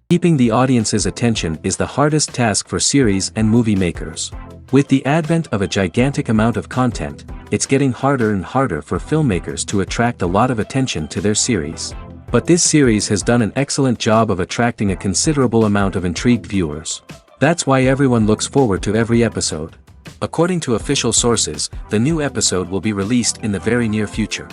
Keeping the audience's attention is the hardest task for series and movie makers. With the advent of a gigantic amount of content, it's getting harder and harder for filmmakers to attract a lot of attention to their series. But this series has done an excellent job of attracting a considerable amount of intrigued viewers. That's why everyone looks forward to every episode. According to official sources, the new episode will be released in the very near future.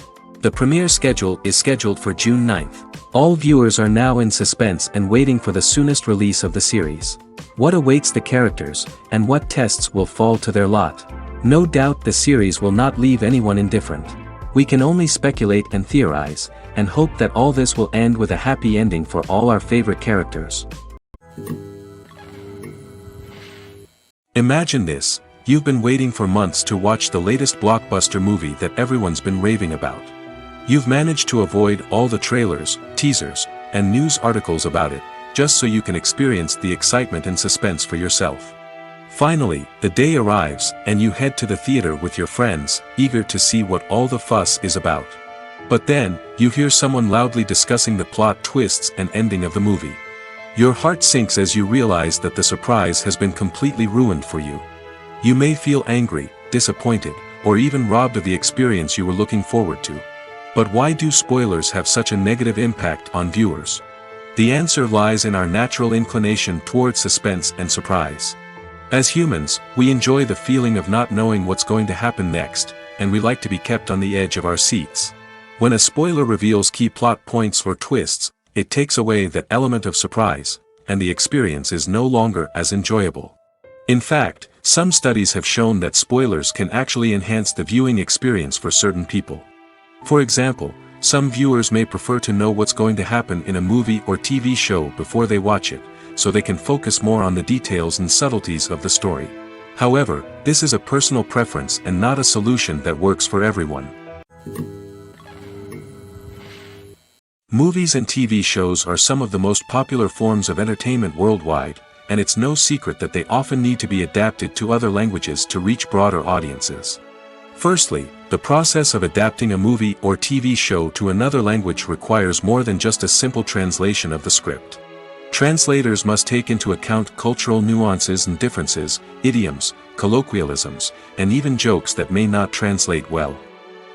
The premiere schedule is scheduled for June 9th. All viewers are now in suspense and waiting for the soonest release of the series. What awaits the characters, and what tests will fall to their lot? No doubt the series will not leave anyone indifferent. We can only speculate and theorize, and hope that all this will end with a happy ending for all our favorite characters. Imagine this, you've been waiting for months to watch the latest blockbuster movie that everyone's been raving about. You've managed to avoid all the trailers, teasers, and news articles about it, just so you can experience the excitement and suspense for yourself. Finally, the day arrives, and you head to the theater with your friends, eager to see what all the fuss is about. But then, you hear someone loudly discussing the plot twists and ending of the movie. Your heart sinks as you realize that the surprise has been completely ruined for you. You may feel angry, disappointed, or even robbed of the experience you were looking forward to. But why do spoilers have such a negative impact on viewers? The answer lies in our natural inclination toward suspense and surprise. As humans, we enjoy the feeling of not knowing what's going to happen next, and we like to be kept on the edge of our seats. When a spoiler reveals key plot points or twists, it takes away that element of surprise, and the experience is no longer as enjoyable. In fact, some studies have shown that spoilers can actually enhance the viewing experience for certain people. For example, some viewers may prefer to know what's going to happen in a movie or TV show before they watch it, so they can focus more on the details and subtleties of the story. However, this is a personal preference and not a solution that works for everyone. Movies and TV shows are some of the most popular forms of entertainment worldwide, and it's no secret that they often need to be adapted to other languages to reach broader audiences. Firstly, the process of adapting a movie or TV show to another language requires more than just a simple translation of the script. Translators must take into account cultural nuances and differences, idioms, colloquialisms, and even jokes that may not translate well.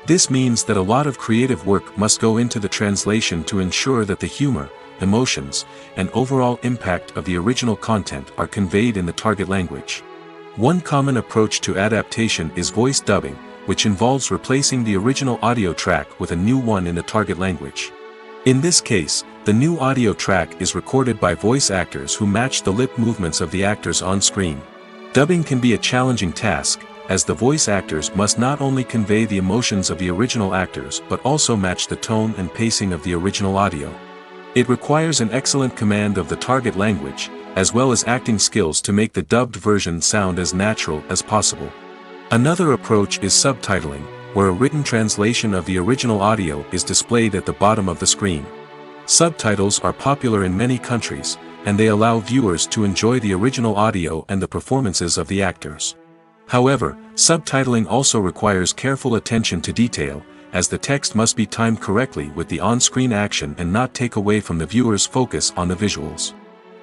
This means that a lot of creative work must go into the translation to ensure that the humor, emotions, and overall impact of the original content are conveyed in the target language. One common approach to adaptation is voice dubbing, which involves replacing the original audio track with a new one in the target language. In this case, the new audio track is recorded by voice actors who match the lip movements of the actors on screen. Dubbing can be a challenging task, as the voice actors must not only convey the emotions of the original actors but also match the tone and pacing of the original audio. It requires an excellent command of the target language, as well as acting skills to make the dubbed version sound as natural as possible. Another approach is subtitling, where a written translation of the original audio is displayed at the bottom of the screen. Subtitles are popular in many countries, and they allow viewers to enjoy the original audio and the performances of the actors. However, subtitling also requires careful attention to detail, as the text must be timed correctly with the on-screen action and not take away from the viewer's focus on the visuals.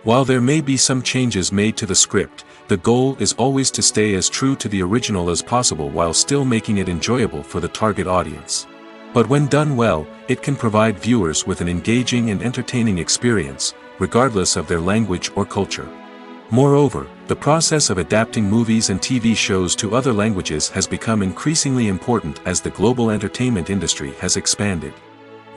While there may be some changes made to the script, the goal is always to stay as true to the original as possible while still making it enjoyable for the target audience. But when done well, it can provide viewers with an engaging and entertaining experience, regardless of their language or culture. Moreover, the process of adapting movies and TV shows to other languages has become increasingly important as the global entertainment industry has expanded.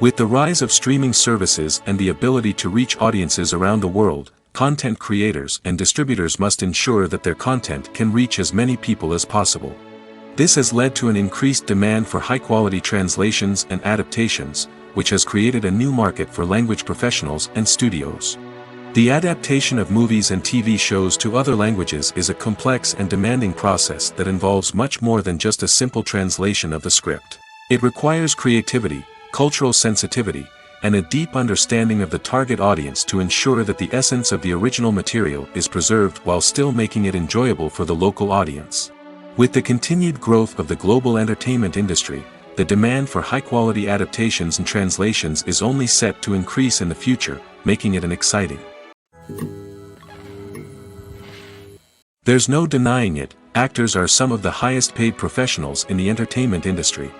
With the rise of streaming services and the ability to reach audiences around the world, content creators and distributors must ensure that their content can reach as many people as possible. This has led to an increased demand for high-quality translations and adaptations, which has created a new market for language professionals and studios. The adaptation of movies and TV shows to other languages is a complex and demanding process that involves much more than just a simple translation of the script. It requires creativity, cultural sensitivity, and a deep understanding of the target audience to ensure that the essence of the original material is preserved while still making it enjoyable for the local audience. With the continued growth of the global entertainment industry, the demand for high-quality adaptations and translations is only set to increase in the future, making it an exciting There's no denying it, actors are some of the highest paid professionals in the entertainment industry.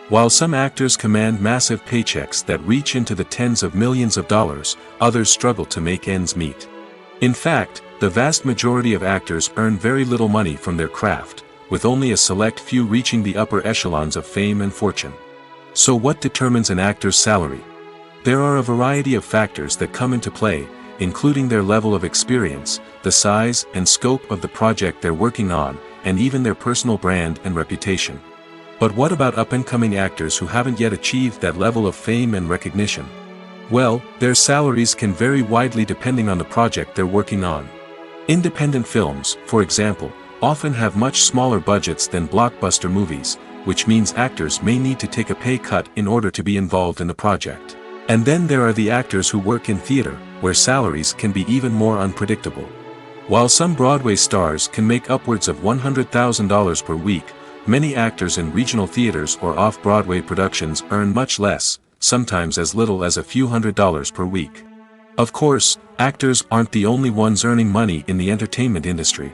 While some actors command massive paychecks that reach into the tens of millions of dollars, others struggle to make ends meet. In fact, the vast majority of actors earn very little money from their craft, with only a select few reaching the upper echelons of fame and fortune. So what determines an actor's salary? There are a variety of factors that come into play, including their level of experience, the size and scope of the project they're working on, and even their personal brand and reputation. But what about up-and-coming actors who haven't yet achieved that level of fame and recognition? Well, their salaries can vary widely depending on the project they're working on. Independent films, for example, often have much smaller budgets than blockbuster movies, which means actors may need to take a pay cut in order to be involved in the project. And then there are the actors who work in theater, where salaries can be even more unpredictable. While some Broadway stars can make upwards of $100,000 per week, many actors in regional theaters or off-Broadway productions earn much less, sometimes as little as a few $100s per week. Of course, actors aren't the only ones earning money in the entertainment industry.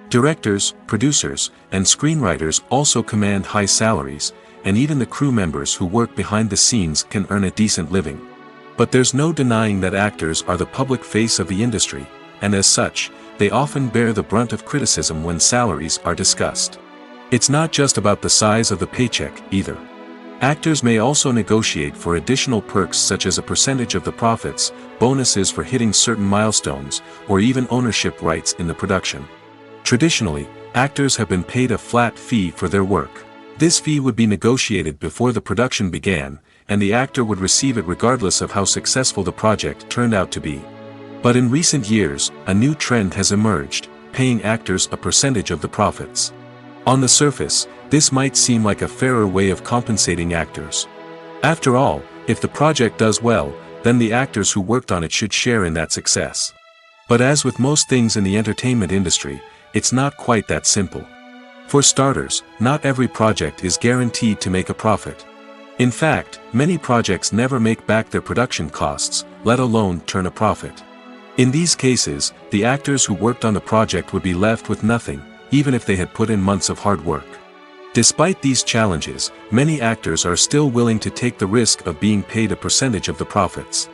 Directors, producers, and screenwriters also command high salaries, and even the crew members who work behind the scenes can earn a decent living. But there's no denying that actors are the public face of the industry, and as such, they often bear the brunt of criticism when salaries are discussed. It's not just about the size of the paycheck, either. Actors may also negotiate for additional perks such as a percentage of the profits, bonuses for hitting certain milestones, or even ownership rights in the production. Traditionally, actors have been paid a flat fee for their work. This fee would be negotiated before the production began, and the actor would receive it regardless of how successful the project turned out to be. But in recent years, a new trend has emerged, paying actors a percentage of the profits. On the surface, this might seem like a fairer way of compensating actors. After all, if the project does well, then the actors who worked on it should share in that success. But as with most things in the entertainment industry, it's not quite that simple. For starters, not every project is guaranteed to make a profit. In fact, many projects never make back their production costs, let alone turn a profit. In these cases, the actors who worked on the project would be left with nothing, even if they had put in months of hard work. Despite these challenges, many actors are still willing to take the risk of being paid a percentage of the profits.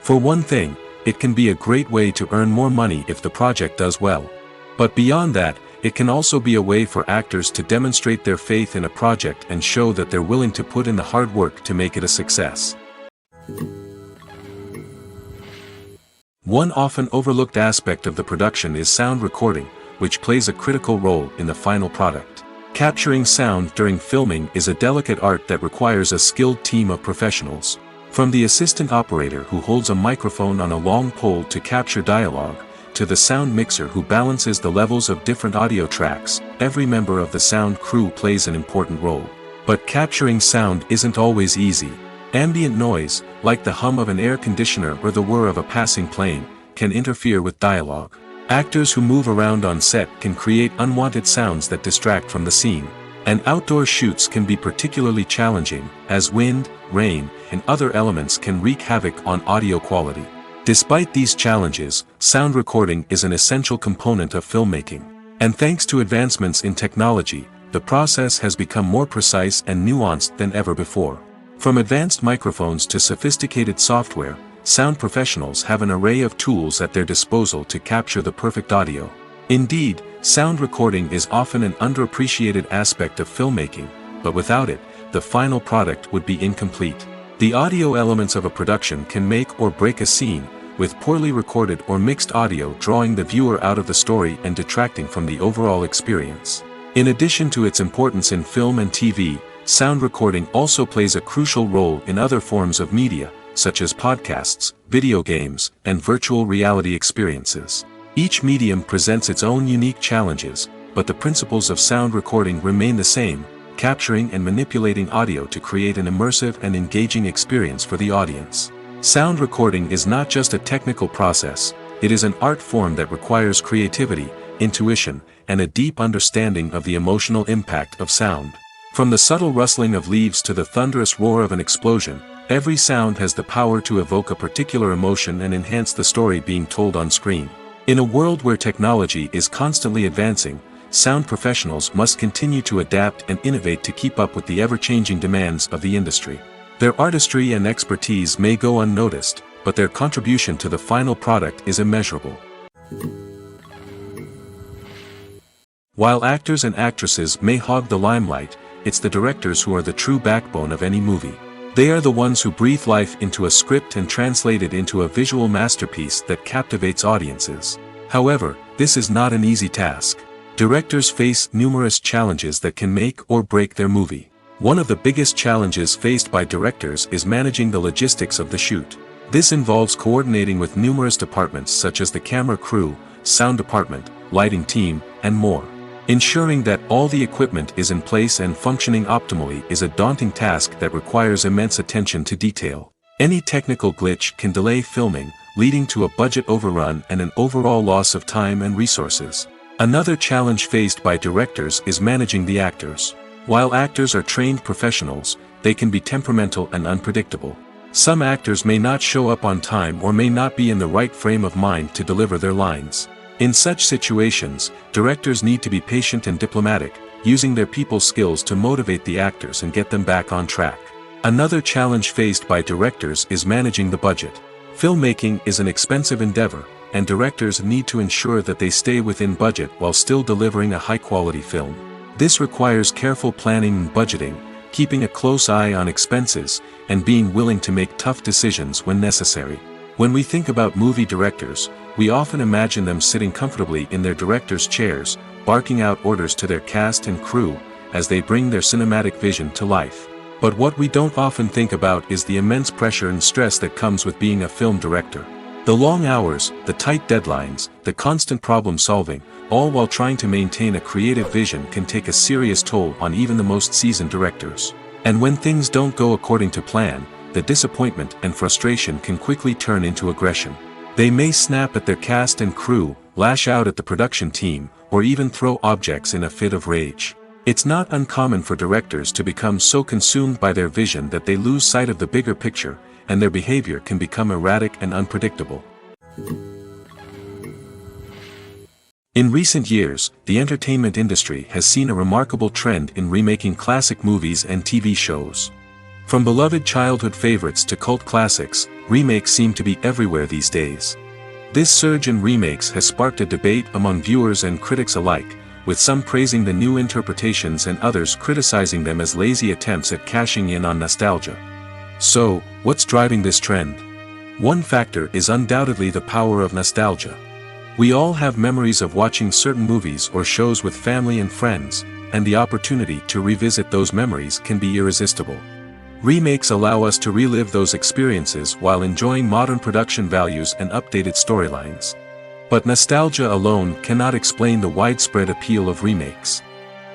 For one thing, it can be a great way to earn more money if the project does well. But beyond that, it can also be a way for actors to demonstrate their faith in a project and show that they're willing to put in the hard work to make it a success. One often overlooked aspect of the production is sound recording, which plays a critical role in the final product. Capturing sound during filming is a delicate art that requires a skilled team of professionals. From the assistant operator who holds a microphone on a long pole to capture dialogue, to the sound mixer who balances the levels of different audio tracks, every member of the sound crew plays an important role. But capturing sound isn't always easy. Ambient noise, like the hum of an air conditioner or the whir of a passing plane, can interfere with dialogue. Actors who move around on set can create unwanted sounds that distract from the scene. And outdoor shoots can be particularly challenging, as wind, rain, and other elements can wreak havoc on audio quality. Despite these challenges, sound recording is an essential component of filmmaking. And thanks to advancements in technology, the process has become more precise and nuanced than ever before. From advanced microphones to sophisticated software, sound professionals have an array of tools at their disposal to capture the perfect audio. Indeed, sound recording is often an underappreciated aspect of filmmaking, but without it, the final product would be incomplete. The audio elements of a production can make or break a scene, with poorly recorded or mixed audio drawing the viewer out of the story and detracting from the overall experience. In addition to its importance in film and TV, sound recording also plays a crucial role in other forms of media, such as podcasts, video games, and virtual reality experiences. Each medium presents its own unique challenges, but the principles of sound recording remain the same, capturing and manipulating audio to create an immersive and engaging experience for the audience. Sound recording is not just a technical process, it is an art form that requires creativity, intuition, and a deep understanding of the emotional impact of sound. From the subtle rustling of leaves to the thunderous roar of an explosion, every sound has the power to evoke a particular emotion and enhance the story being told on screen. In a world where technology is constantly advancing, sound professionals must continue to adapt and innovate to keep up with the ever-changing demands of the industry. Their artistry and expertise may go unnoticed, but their contribution to the final product is immeasurable. While actors and actresses may hog the limelight, it's the directors who are the true backbone of any movie. They are the ones who breathe life into a script and translate it into a visual masterpiece that captivates audiences. However, this is not an easy task. Directors face numerous challenges that can make or break their movie. One of the biggest challenges faced by directors is managing the logistics of the shoot. This involves coordinating with numerous departments such as the camera crew, sound department, lighting team, and more. Ensuring that all the equipment is in place and functioning optimally is a daunting task that requires immense attention to detail. Any technical glitch can delay filming, leading to a budget overrun and an overall loss of time and resources. Another challenge faced by directors is managing the actors. While actors are trained professionals, they can be temperamental and unpredictable. Some actors may not show up on time or may not be in the right frame of mind to deliver their lines. In such situations, directors need to be patient and diplomatic, using their people skills to motivate the actors and get them back on track. Another challenge faced by directors is managing the budget. Filmmaking is an expensive endeavor, and directors need to ensure that they stay within budget while still delivering a high-quality film. This requires careful planning and budgeting, keeping a close eye on expenses, and being willing to make tough decisions when necessary. When we think about movie directors, we often imagine them sitting comfortably in their director's chairs, barking out orders to their cast and crew, as they bring their cinematic vision to life. But what we don't often think about is the immense pressure and stress that comes with being a film director. The long hours, the tight deadlines, the constant problem solving, all while trying to maintain a creative vision can take a serious toll on even the most seasoned directors. And when things don't go according to plan, the disappointment and frustration can quickly turn into aggression. They may snap at their cast and crew, lash out at the production team, or even throw objects in a fit of rage. It's not uncommon for directors to become so consumed by their vision that they lose sight of the bigger picture, and their behavior can become erratic and unpredictable. In recent years, the entertainment industry has seen a remarkable trend in remaking classic movies and TV shows. From beloved childhood favorites to cult classics, remakes seem to be everywhere these days. This surge in remakes has sparked a debate among viewers and critics alike, with some praising the new interpretations and others criticizing them as lazy attempts at cashing in on nostalgia. So, what's driving this trend? One factor is undoubtedly the power of nostalgia. We all have memories of watching certain movies or shows with family and friends, and the opportunity to revisit those memories can be irresistible. Remakes allow us to relive those experiences while enjoying modern production values and updated storylines. But nostalgia alone cannot explain the widespread appeal of remakes.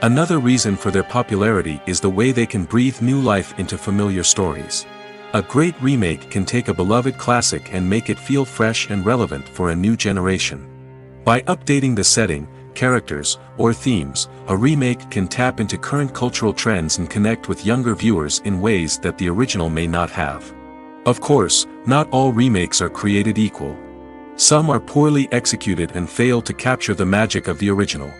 Another reason for their popularity is the way they can breathe new life into familiar stories. A great remake can take a beloved classic and make it feel fresh and relevant for a new generation. By updating the setting, characters, or themes, a remake can tap into current cultural trends and connect with younger viewers in ways that the original may not have. Of course, not all remakes are created equal. Some are poorly executed and fail to capture the magic of the original.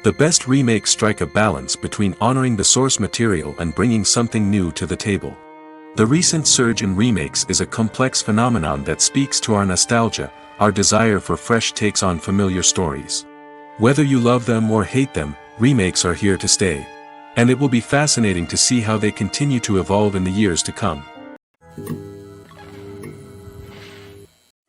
The best remakes strike a balance between honoring the source material and bringing something new to the table. The recent surge in remakes is a complex phenomenon that speaks to our nostalgia, our desire for fresh takes on familiar stories. Whether you love them or hate them, remakes are here to stay. And it will be fascinating to see how they continue to evolve in the years to come.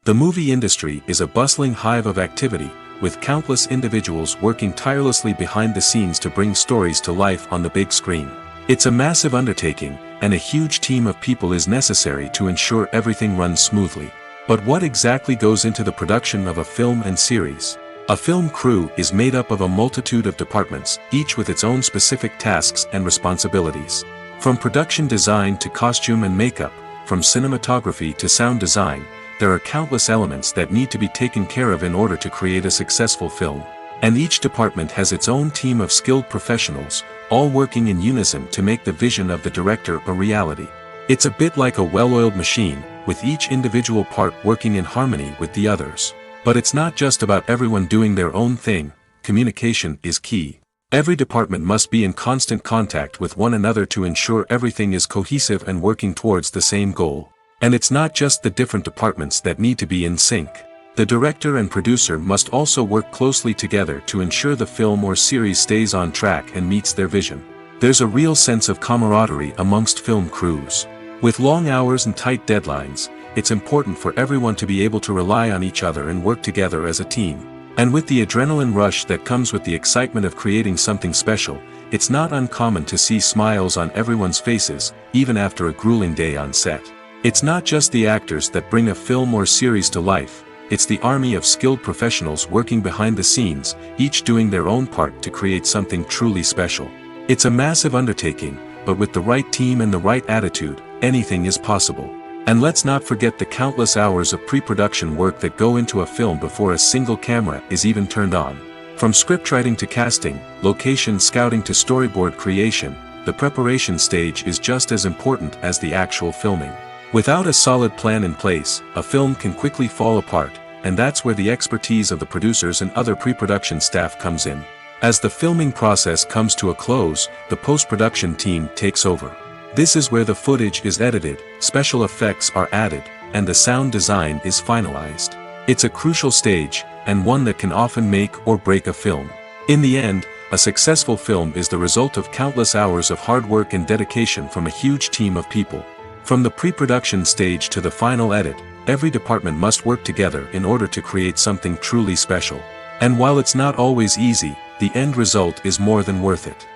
The movie industry is a bustling hive of activity, with countless individuals working tirelessly behind the scenes to bring stories to life on the big screen. It's a massive undertaking, and a huge team of people is necessary to ensure everything runs smoothly. But what exactly goes into the production of a film and series? A film crew is made up of a multitude of departments, each with its own specific tasks and responsibilities. From production design to costume and makeup, from cinematography to sound design, there are countless elements that need to be taken care of in order to create a successful film. And each department has its own team of skilled professionals, all working in unison to make the vision of the director a reality. It's a bit like a well-oiled machine, with each individual part working in harmony with the others. But it's not just about everyone doing their own thing, communication is key. Every department must be in constant contact with one another to ensure everything is cohesive and working towards the same goal. And it's not just the different departments that need to be in sync. The director and producer must also work closely together to ensure the film or series stays on track and meets their vision. There's a real sense of camaraderie amongst film crews. With long hours and tight deadlines, it's important for everyone to be able to rely on each other and work together as a team. And with the adrenaline rush that comes with the excitement of creating something special, it's not uncommon to see smiles on everyone's faces, even after a grueling day on set. It's not just the actors that bring a film or series to life, it's the army of skilled professionals working behind the scenes, each doing their own part to create something truly special. It's a massive undertaking, but with the right team and the right attitude, anything is possible. And let's not forget the countless hours of pre-production work that go into a film before a single camera is even turned on. From scriptwriting to casting, location scouting to storyboard creation, the preparation stage is just as important as the actual filming. Without a solid plan in place, a film can quickly fall apart, and that's where the expertise of the producers and other pre-production staff comes in. As the filming process comes to a close, the post-production team takes over. This is where the footage is edited, special effects are added, and the sound design is finalized. It's a crucial stage, and one that can often make or break a film. In the end, a successful film is the result of countless hours of hard work and dedication from a huge team of people. From the pre-production stage to the final edit, every department must work together in order to create something truly special. And while it's not always easy, the end result is more than worth it.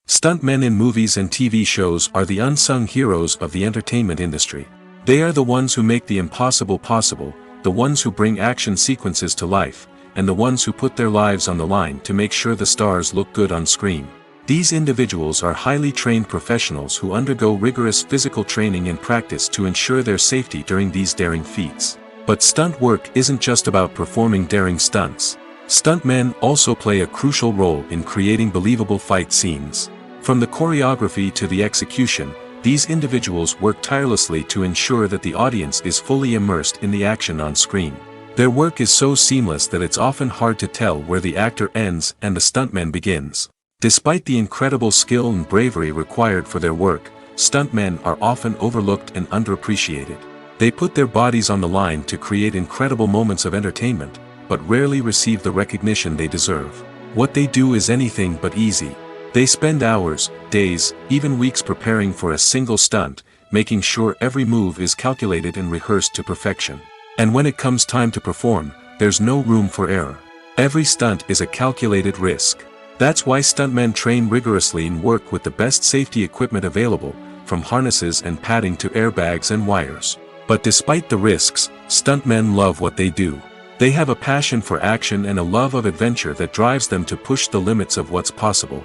Stuntmen in movies and TV shows are the unsung heroes of the entertainment industry. They are the ones who make the impossible possible, the ones who bring action sequences to life, and the ones who put their lives on the line to make sure the stars look good on screen. These individuals are highly trained professionals who undergo rigorous physical training and practice to ensure their safety during these daring feats. But stunt work isn't just about performing daring stunts. Stuntmen also play a crucial role in creating believable fight scenes. From the choreography to the execution, these individuals work tirelessly to ensure that the audience is fully immersed in the action on screen. Their work is so seamless that it's often hard to tell where the actor ends and the stuntman begins. Despite the incredible skill and bravery required for their work, stuntmen are often overlooked and underappreciated. They put their bodies on the line to create incredible moments of entertainment, but rarely receive the recognition they deserve. What they do is anything but easy. They spend hours, days, even weeks preparing for a single stunt, making sure every move is calculated and rehearsed to perfection. And when it comes time to perform, there's no room for error. Every stunt is a calculated risk. That's why stuntmen train rigorously and work with the best safety equipment available, from harnesses and padding to airbags and wires. But despite the risks, stuntmen love what they do. They have a passion for action and a love of adventure that drives them to push the limits of what's possible.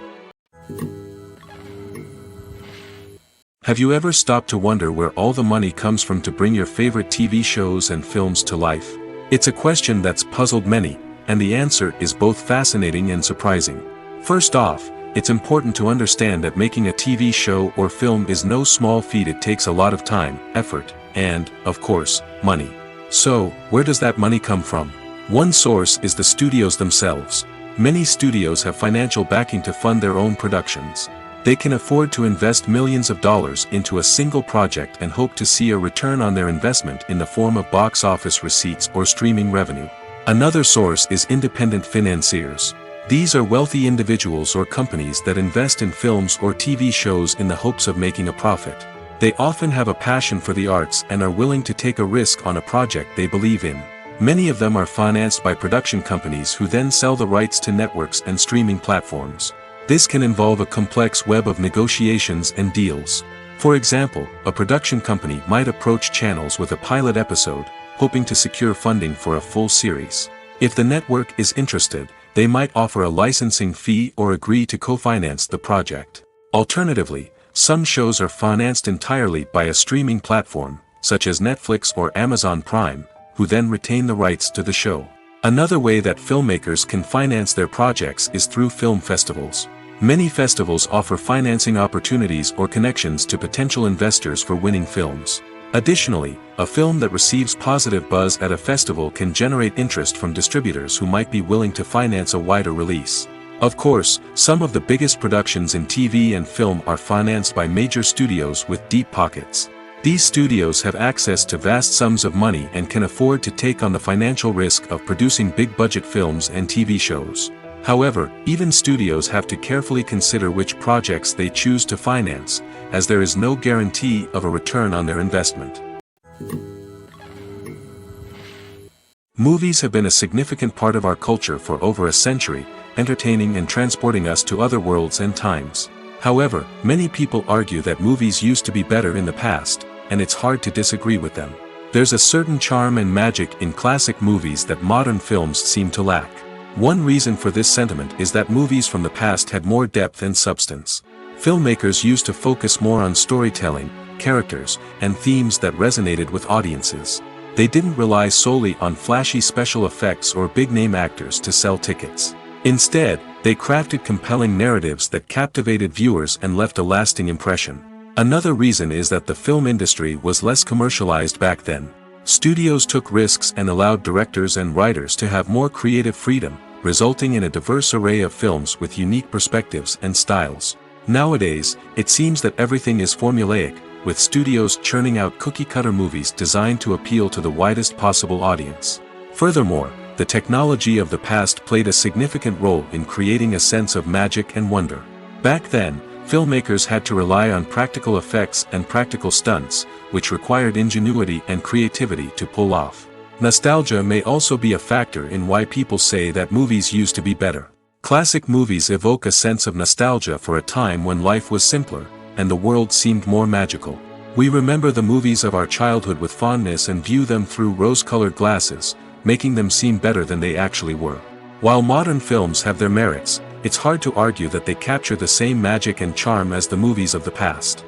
Have you ever stopped to wonder where all the money comes from to bring your favorite TV shows and films to life? It's a question that's puzzled many, and the answer is both fascinating and surprising. First off, it's important to understand that making a TV show or film is no small feat. It takes a lot of time, effort, and, of course, money. So, where does that money come from? One source is the studios themselves. Many studios have financial backing to fund their own productions. They can afford to invest millions of dollars into a single project and hope to see a return on their investment in the form of box office receipts or streaming revenue. Another source is independent financiers. These are wealthy individuals or companies that invest in films or TV shows in the hopes of making a profit. They often have a passion for the arts and are willing to take a risk on a project they believe in. Many of them are financed by production companies who then sell the rights to networks and streaming platforms. This can involve a complex web of negotiations and deals. For example, a production company might approach channels with a pilot episode, hoping to secure funding for a full series. If the network is interested, they might offer a licensing fee or agree to co-finance the project. Alternatively, some shows are financed entirely by a streaming platform, such as Netflix or Amazon Prime, who then retain the rights to the show. Another way that filmmakers can finance their projects is through film festivals. Many festivals offer financing opportunities or connections to potential investors for winning films. Additionally, a film that receives positive buzz at a festival can generate interest from distributors who might be willing to finance a wider release. Of course, some of the biggest productions in TV and film are financed by major studios with deep pockets. These studios have access to vast sums of money and can afford to take on the financial risk of producing big-budget films and TV shows. However, even studios have to carefully consider which projects they choose to finance, as there is no guarantee of a return on their investment. Movies have been a significant part of our culture for over a century, entertaining and transporting us to other worlds and times. However, many people argue that movies used to be better in the past, and it's hard to disagree with them. There's a certain charm and magic in classic movies that modern films seem to lack. One reason for this sentiment is that movies from the past had more depth and substance. Filmmakers used to focus more on storytelling, characters, and themes that resonated with audiences. They didn't rely solely on flashy special effects or big-name actors to sell tickets. Instead, they crafted compelling narratives that captivated viewers and left a lasting impression. Another reason is that the film industry was less commercialized back then. Studios took risks and allowed directors and writers to have more creative freedom, resulting in a diverse array of films with unique perspectives and styles. Nowadays, it seems that everything is formulaic, with studios churning out cookie-cutter movies designed to appeal to the widest possible audience. Furthermore, the technology of the past played a significant role in creating a sense of magic and wonder. Back then, filmmakers had to rely on practical effects and practical stunts, which required ingenuity and creativity to pull off. Nostalgia may also be a factor in why people say that movies used to be better. Classic movies evoke a sense of nostalgia for a time when life was simpler, and the world seemed more magical. We remember the movies of our childhood with fondness and view them through rose-colored glasses, making them seem better than they actually were. While modern films have their merits, it's hard to argue that they capture the same magic and charm as the movies of the past.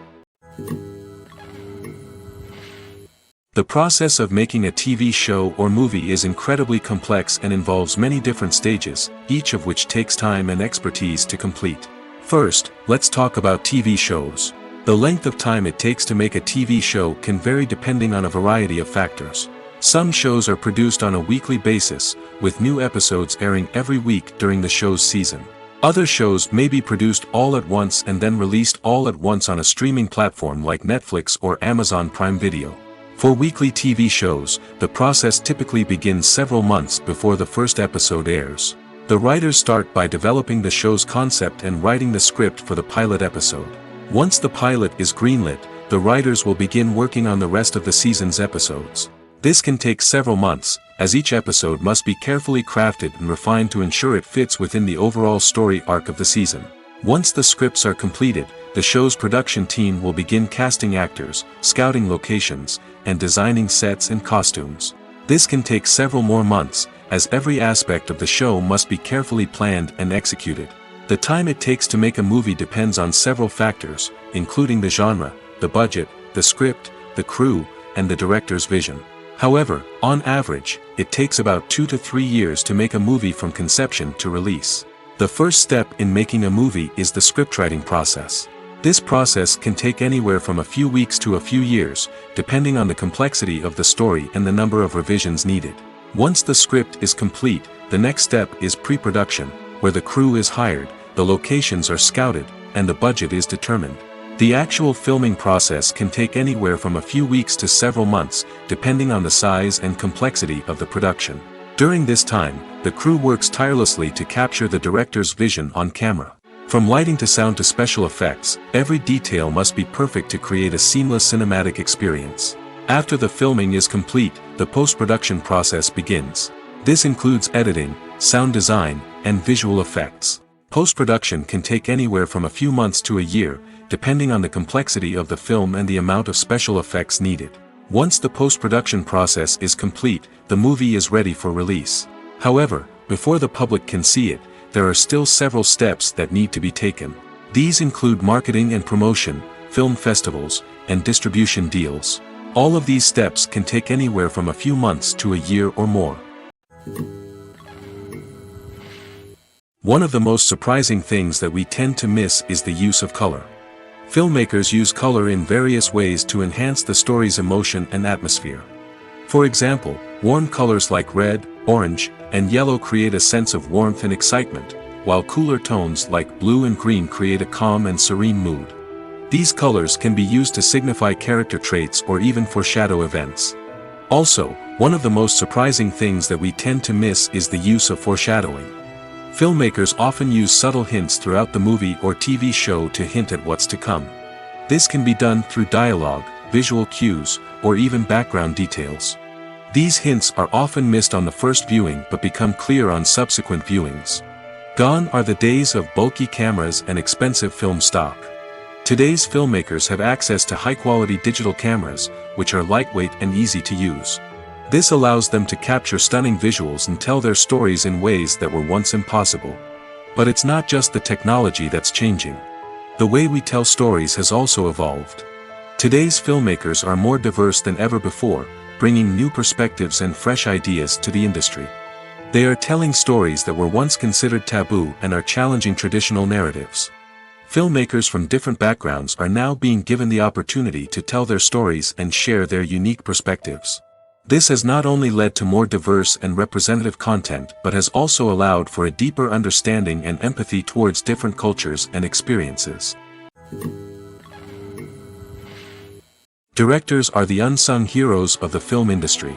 The process of making a TV show or movie is incredibly complex and involves many different stages, each of which takes time and expertise to complete. First, let's talk about TV shows. The length of time it takes to make a TV show can vary depending on a variety of factors. Some shows are produced on a weekly basis, with new episodes airing every week during the show's season. Other shows may be produced all at once and then released all at once on a streaming platform like Netflix or Amazon Prime Video. For weekly TV shows, the process typically begins several months before the first episode airs. The writers start by developing the show's concept and writing the script for the pilot episode. Once the pilot is greenlit, the writers will begin working on the rest of the season's episodes. This can take several months, as each episode must be carefully crafted and refined to ensure it fits within the overall story arc of the season. Once the scripts are completed, the show's production team will begin casting actors, scouting locations, and designing sets and costumes. This can take several more months, as every aspect of the show must be carefully planned and executed. The time it takes to make a movie depends on several factors, including the genre, the budget, the script, the crew, and the director's vision. However, on average, it takes about 2 to 3 years to make a movie from conception to release. The first step in making a movie is the scriptwriting process. This process can take anywhere from a few weeks to a few years, depending on the complexity of the story and the number of revisions needed. Once the script is complete, the next step is pre-production, where the crew is hired, the locations are scouted, and the budget is determined. The actual filming process can take anywhere from a few weeks to several months, depending on the size and complexity of the production. During this time, the crew works tirelessly to capture the director's vision on camera. From lighting to sound to special effects, every detail must be perfect to create a seamless cinematic experience. After the filming is complete, the post-production process begins. This includes editing, sound design, and visual effects. Post-production can take anywhere from a few months to a year, depending on the complexity of the film and the amount of special effects needed. Once the post-production process is complete, the movie is ready for release. However, before the public can see it, there are still several steps that need to be taken. These include marketing and promotion, film festivals, and distribution deals. All of these steps can take anywhere from a few months to a year or more. One of the most surprising things that we tend to miss is the use of color. Filmmakers use color in various ways to enhance the story's emotion and atmosphere. For example, warm colors like red, orange, and yellow create a sense of warmth and excitement, while cooler tones like blue and green create a calm and serene mood. These colors can be used to signify character traits or even foreshadow events. Also, one of the most surprising things that we tend to miss is the use of foreshadowing. Filmmakers often use subtle hints throughout the movie or TV show to hint at what's to come. This can be done through dialogue, visual cues, or even background details. These hints are often missed on the first viewing but become clear on subsequent viewings. Gone are the days of bulky cameras and expensive film stock. Today's filmmakers have access to high-quality digital cameras, which are lightweight and easy to use. This allows them to capture stunning visuals and tell their stories in ways that were once impossible. But it's not just the technology that's changing. The way we tell stories has also evolved. Today's filmmakers are more diverse than ever before, bringing new perspectives and fresh ideas to the industry. They are telling stories that were once considered taboo and are challenging traditional narratives. Filmmakers from different backgrounds are now being given the opportunity to tell their stories and share their unique perspectives. This has not only led to more diverse and representative content but has also allowed for a deeper understanding and empathy towards different cultures and experiences. Directors are the unsung heroes of the film industry.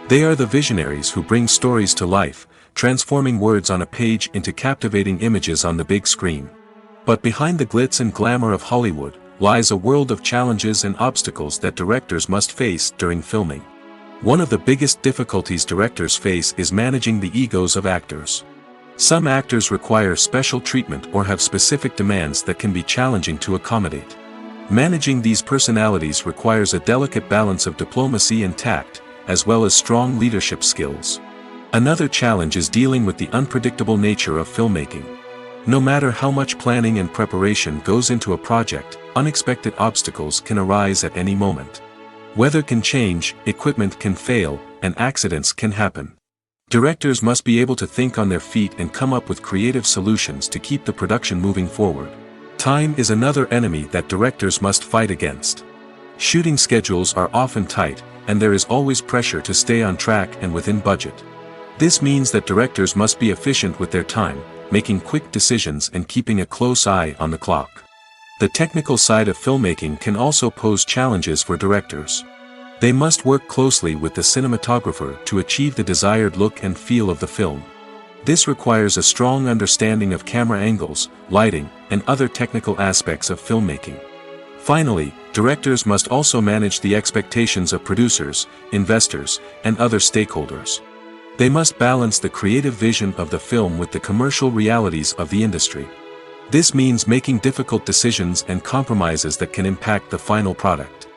They are the visionaries who bring stories to life, transforming words on a page into captivating images on the big screen. But behind the glitz and glamour of Hollywood lies a world of challenges and obstacles that directors must face during filming. One of the biggest difficulties directors face is managing the egos of actors. Some actors require special treatment or have specific demands that can be challenging to accommodate. Managing these personalities requires a delicate balance of diplomacy and tact, as well as strong leadership skills. Another challenge is dealing with the unpredictable nature of filmmaking. No matter how much planning and preparation goes into a project, unexpected obstacles can arise at any moment. Weather can change, equipment can fail, and accidents can happen. Directors must be able to think on their feet and come up with creative solutions to keep the production moving forward. Time is another enemy that directors must fight against. Shooting schedules are often tight, and there is always pressure to stay on track and within budget. This means that directors must be efficient with their time, making quick decisions and keeping a close eye on the clock. The technical side of filmmaking can also pose challenges for directors. They must work closely with the cinematographer to achieve the desired look and feel of the film. This requires a strong understanding of camera angles, lighting, and other technical aspects of filmmaking. Finally, directors must also manage the expectations of producers, investors, and other stakeholders. They must balance the creative vision of the film with the commercial realities of the industry. This means making difficult decisions and compromises that can impact the final product.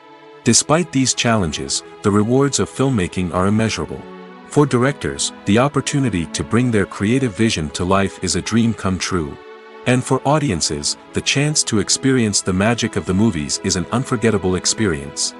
Despite these challenges, the rewards of filmmaking are immeasurable. For directors, the opportunity to bring their creative vision to life is a dream come true. And for audiences, the chance to experience the magic of the movies is an unforgettable experience.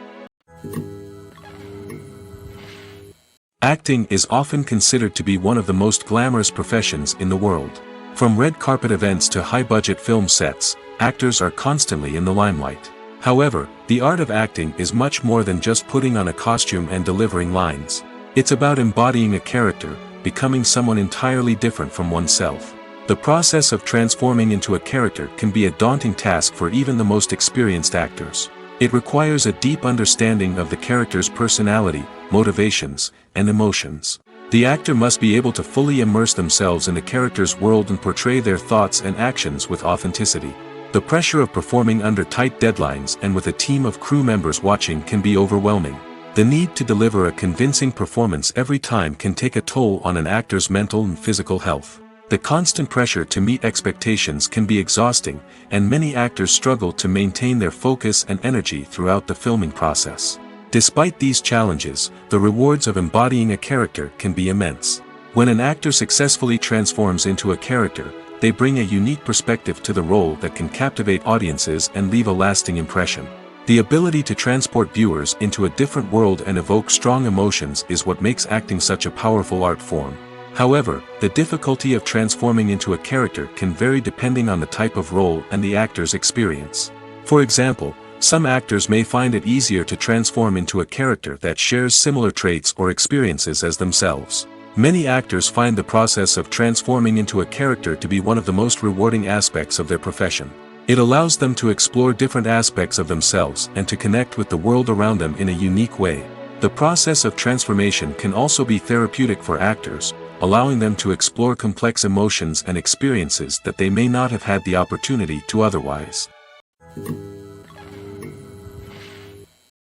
Acting is often considered to be one of the most glamorous professions in the world. From red carpet events to high-budget film sets, actors are constantly in the limelight. However, the art of acting is much more than just putting on a costume and delivering lines. It's about embodying a character, becoming someone entirely different from oneself. The process of transforming into a character can be a daunting task for even the most experienced actors. It requires a deep understanding of the character's personality, motivations, and emotions. The actor must be able to fully immerse themselves in the character's world and portray their thoughts and actions with authenticity. The pressure of performing under tight deadlines and with a team of crew members watching can be overwhelming. The need to deliver a convincing performance every time can take a toll on an actor's mental and physical health. The constant pressure to meet expectations can be exhausting, and many actors struggle to maintain their focus and energy throughout the filming process. Despite these challenges, the rewards of embodying a character can be immense. When an actor successfully transforms into a character, they bring a unique perspective to the role that can captivate audiences and leave a lasting impression. The ability to transport viewers into a different world and evoke strong emotions is what makes acting such a powerful art form. However, the difficulty of transforming into a character can vary depending on the type of role and the actor's experience. For example, some actors may find it easier to transform into a character that shares similar traits or experiences as themselves. Many actors find the process of transforming into a character to be one of the most rewarding aspects of their profession. It allows them to explore different aspects of themselves and to connect with the world around them in a unique way. The process of transformation can also be therapeutic for actors, allowing them to explore complex emotions and experiences that they may not have had the opportunity to otherwise.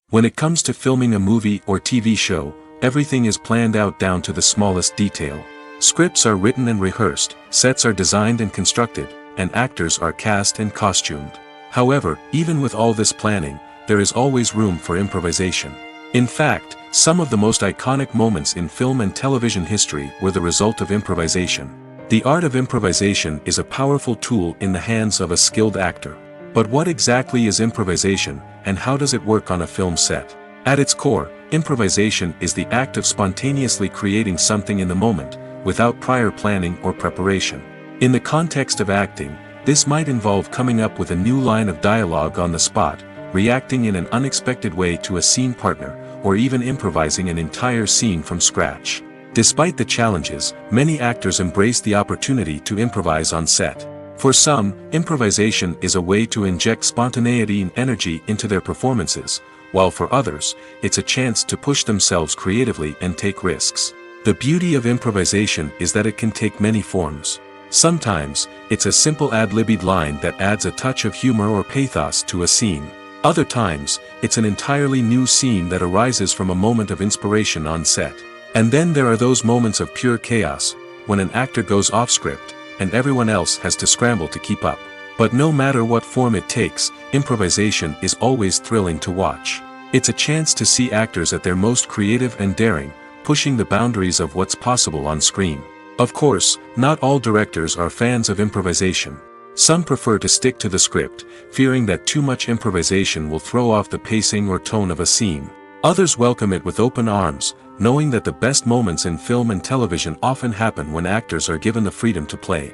When it comes to filming a movie or TV show, everything is planned out down to the smallest detail. Scripts are written and rehearsed, sets are designed and constructed, and actors are cast and costumed. However, even with all this planning, there is always room for improvisation. In fact, some of the most iconic moments in film and television history were the result of improvisation. The art of improvisation is a powerful tool in the hands of a skilled actor. But what exactly is improvisation, and how does it work on a film set? At its core, improvisation is the act of spontaneously creating something in the moment, without prior planning or preparation. In the context of acting, this might involve coming up with a new line of dialogue on the spot, reacting in an unexpected way to a scene partner, or even improvising an entire scene from scratch. Despite the challenges, many actors embrace the opportunity to improvise on set. For some, improvisation is a way to inject spontaneity and energy into their performances, while for others, it's a chance to push themselves creatively and take risks. The beauty of improvisation is that it can take many forms. Sometimes, it's a simple ad-libbed line that adds a touch of humor or pathos to a scene. Other times, it's an entirely new scene that arises from a moment of inspiration on set. And then there are those moments of pure chaos, when an actor goes off script, and everyone else has to scramble to keep up. But no matter what form it takes, improvisation is always thrilling to watch. It's a chance to see actors at their most creative and daring, pushing the boundaries of what's possible on screen. Of course, not all directors are fans of improvisation. Some prefer to stick to the script, fearing that too much improvisation will throw off the pacing or tone of a scene. Others welcome it with open arms, knowing that the best moments in film and television often happen when actors are given the freedom to play.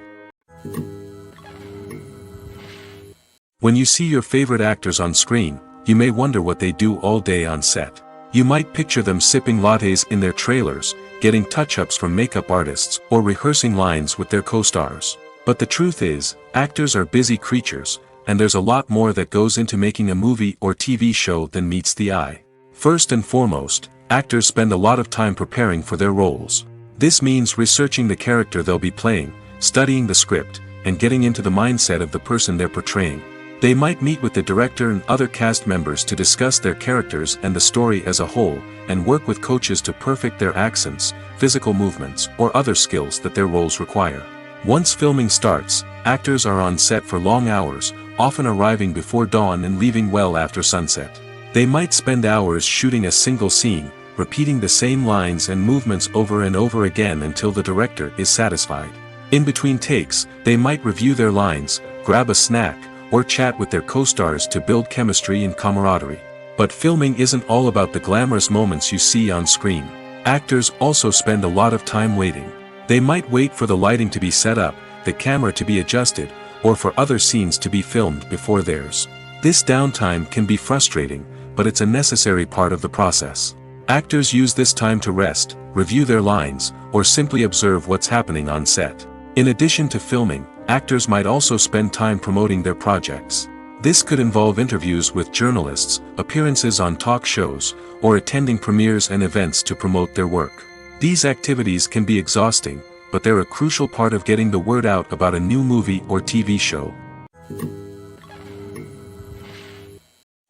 When you see your favorite actors on screen, you may wonder what they do all day on set. You might picture them sipping lattes in their trailers, getting touch-ups from makeup artists, or rehearsing lines with their co-stars. But the truth is, actors are busy creatures, and there's a lot more that goes into making a movie or TV show than meets the eye. First and foremost, actors spend a lot of time preparing for their roles. This means researching the character they'll be playing, studying the script, and getting into the mindset of the person they're portraying. They might meet with the director and other cast members to discuss their characters and the story as a whole, and work with coaches to perfect their accents, physical movements, or other skills that their roles require. Once filming starts, actors are on set for long hours, often arriving before dawn and leaving well after sunset. They might spend hours shooting a single scene, repeating the same lines and movements over and over again until the director is satisfied. In between takes, they might review their lines, grab a snack, or chat with their co-stars to build chemistry and camaraderie. But filming isn't all about the glamorous moments you see on screen. Actors also spend a lot of time waiting. They might wait for the lighting to be set up, the camera to be adjusted, or for other scenes to be filmed before theirs. This downtime can be frustrating, but it's a necessary part of the process. Actors use this time to rest, review their lines, or simply observe what's happening on set. In addition to filming, actors might also spend time promoting their projects. This could involve interviews with journalists, appearances on talk shows, or attending premieres and events to promote their work. These activities can be exhausting, but they're a crucial part of getting the word out about a new movie or TV show.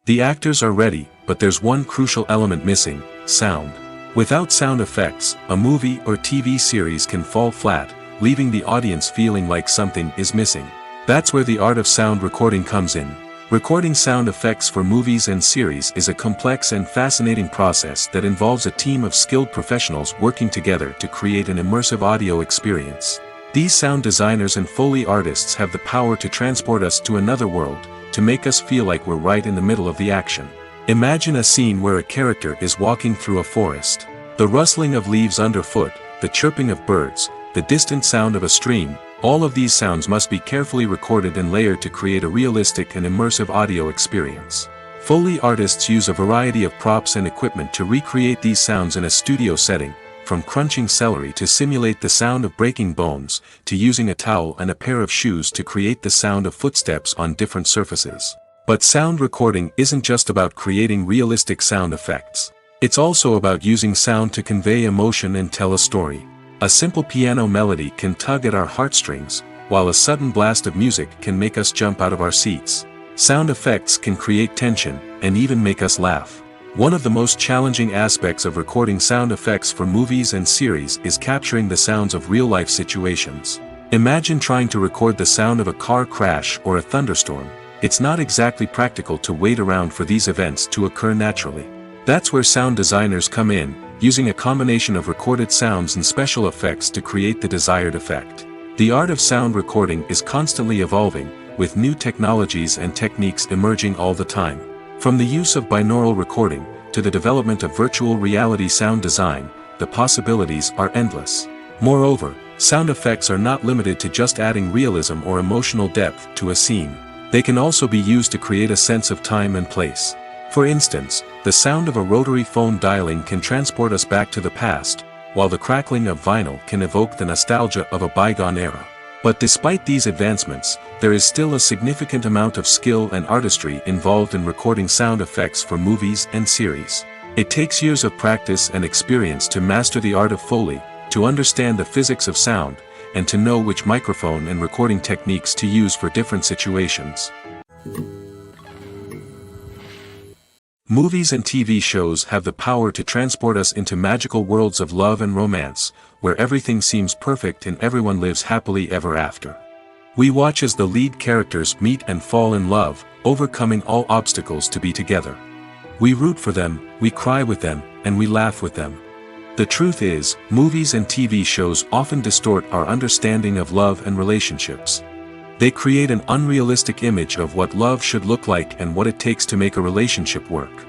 The actors are ready, but there's one crucial element missing: sound. Without sound effects, a movie or TV series can fall flat, leaving the audience feeling like something is missing. That's where the art of sound recording comes in. Recording sound effects for movies and series is a complex and fascinating process that involves a team of skilled professionals working together to create an immersive audio experience. These sound designers and Foley artists have the power to transport us to another world, to make us feel like we're right in the middle of the action. Imagine a scene where a character is walking through a forest. The rustling of leaves underfoot, the chirping of birds, the distant sound of a stream, All of these sounds must be carefully recorded and layered to create a realistic and immersive audio experience. Foley artists use a variety of props and equipment to recreate these sounds in a studio setting, from crunching celery to simulate the sound of breaking bones, to using a towel and a pair of shoes to create the sound of footsteps on different surfaces. But sound recording isn't just about creating realistic sound effects. It's also about using sound to convey emotion and tell a story. A simple piano melody can tug at our heartstrings, while a sudden blast of music can make us jump out of our seats. Sound effects can create tension, and even make us laugh. One of the most challenging aspects of recording sound effects for movies and series is capturing the sounds of real-life situations. Imagine trying to record the sound of a car crash or a thunderstorm. It's not exactly practical to wait around for these events to occur naturally. That's where sound designers come in, using a combination of recorded sounds and special effects to create the desired effect. The art of sound recording is constantly evolving, with new technologies and techniques emerging all the time. From the use of binaural recording, to the development of virtual reality sound design, the possibilities are endless. Moreover, sound effects are not limited to just adding realism or emotional depth to a scene. They can also be used to create a sense of time and place. For instance, the sound of a rotary phone dialing can transport us back to the past, while the crackling of vinyl can evoke the nostalgia of a bygone era. But despite these advancements, there is still a significant amount of skill and artistry involved in recording sound effects for movies and series. It takes years of practice and experience to master the art of Foley, to understand the physics of sound, and to know which microphone and recording techniques to use for different situations. Movies and TV shows have the power to transport us into magical worlds of love and romance, where everything seems perfect and everyone lives happily ever after. We watch as the lead characters meet and fall in love, overcoming all obstacles to be together. We root for them, we cry with them, and we laugh with them. The truth is, movies and TV shows often distort our understanding of love and relationships. They create an unrealistic image of what love should look like and what it takes to make a relationship work.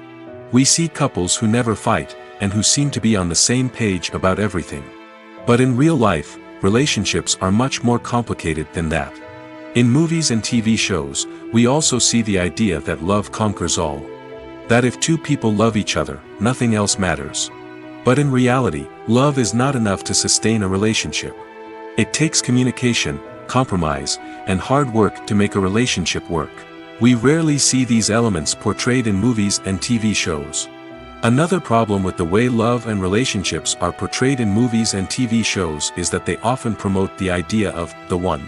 We see couples who never fight, and who seem to be on the same page about everything. But in real life, relationships are much more complicated than that. In movies and TV shows, we also see the idea that love conquers all. That if two people love each other, nothing else matters. But in reality, love is not enough to sustain a relationship. It takes communication, compromise, and hard work to make a relationship work. We rarely see these elements portrayed in movies and TV shows. Another problem with the way love and relationships are portrayed in movies and TV shows is that they often promote the idea of the one.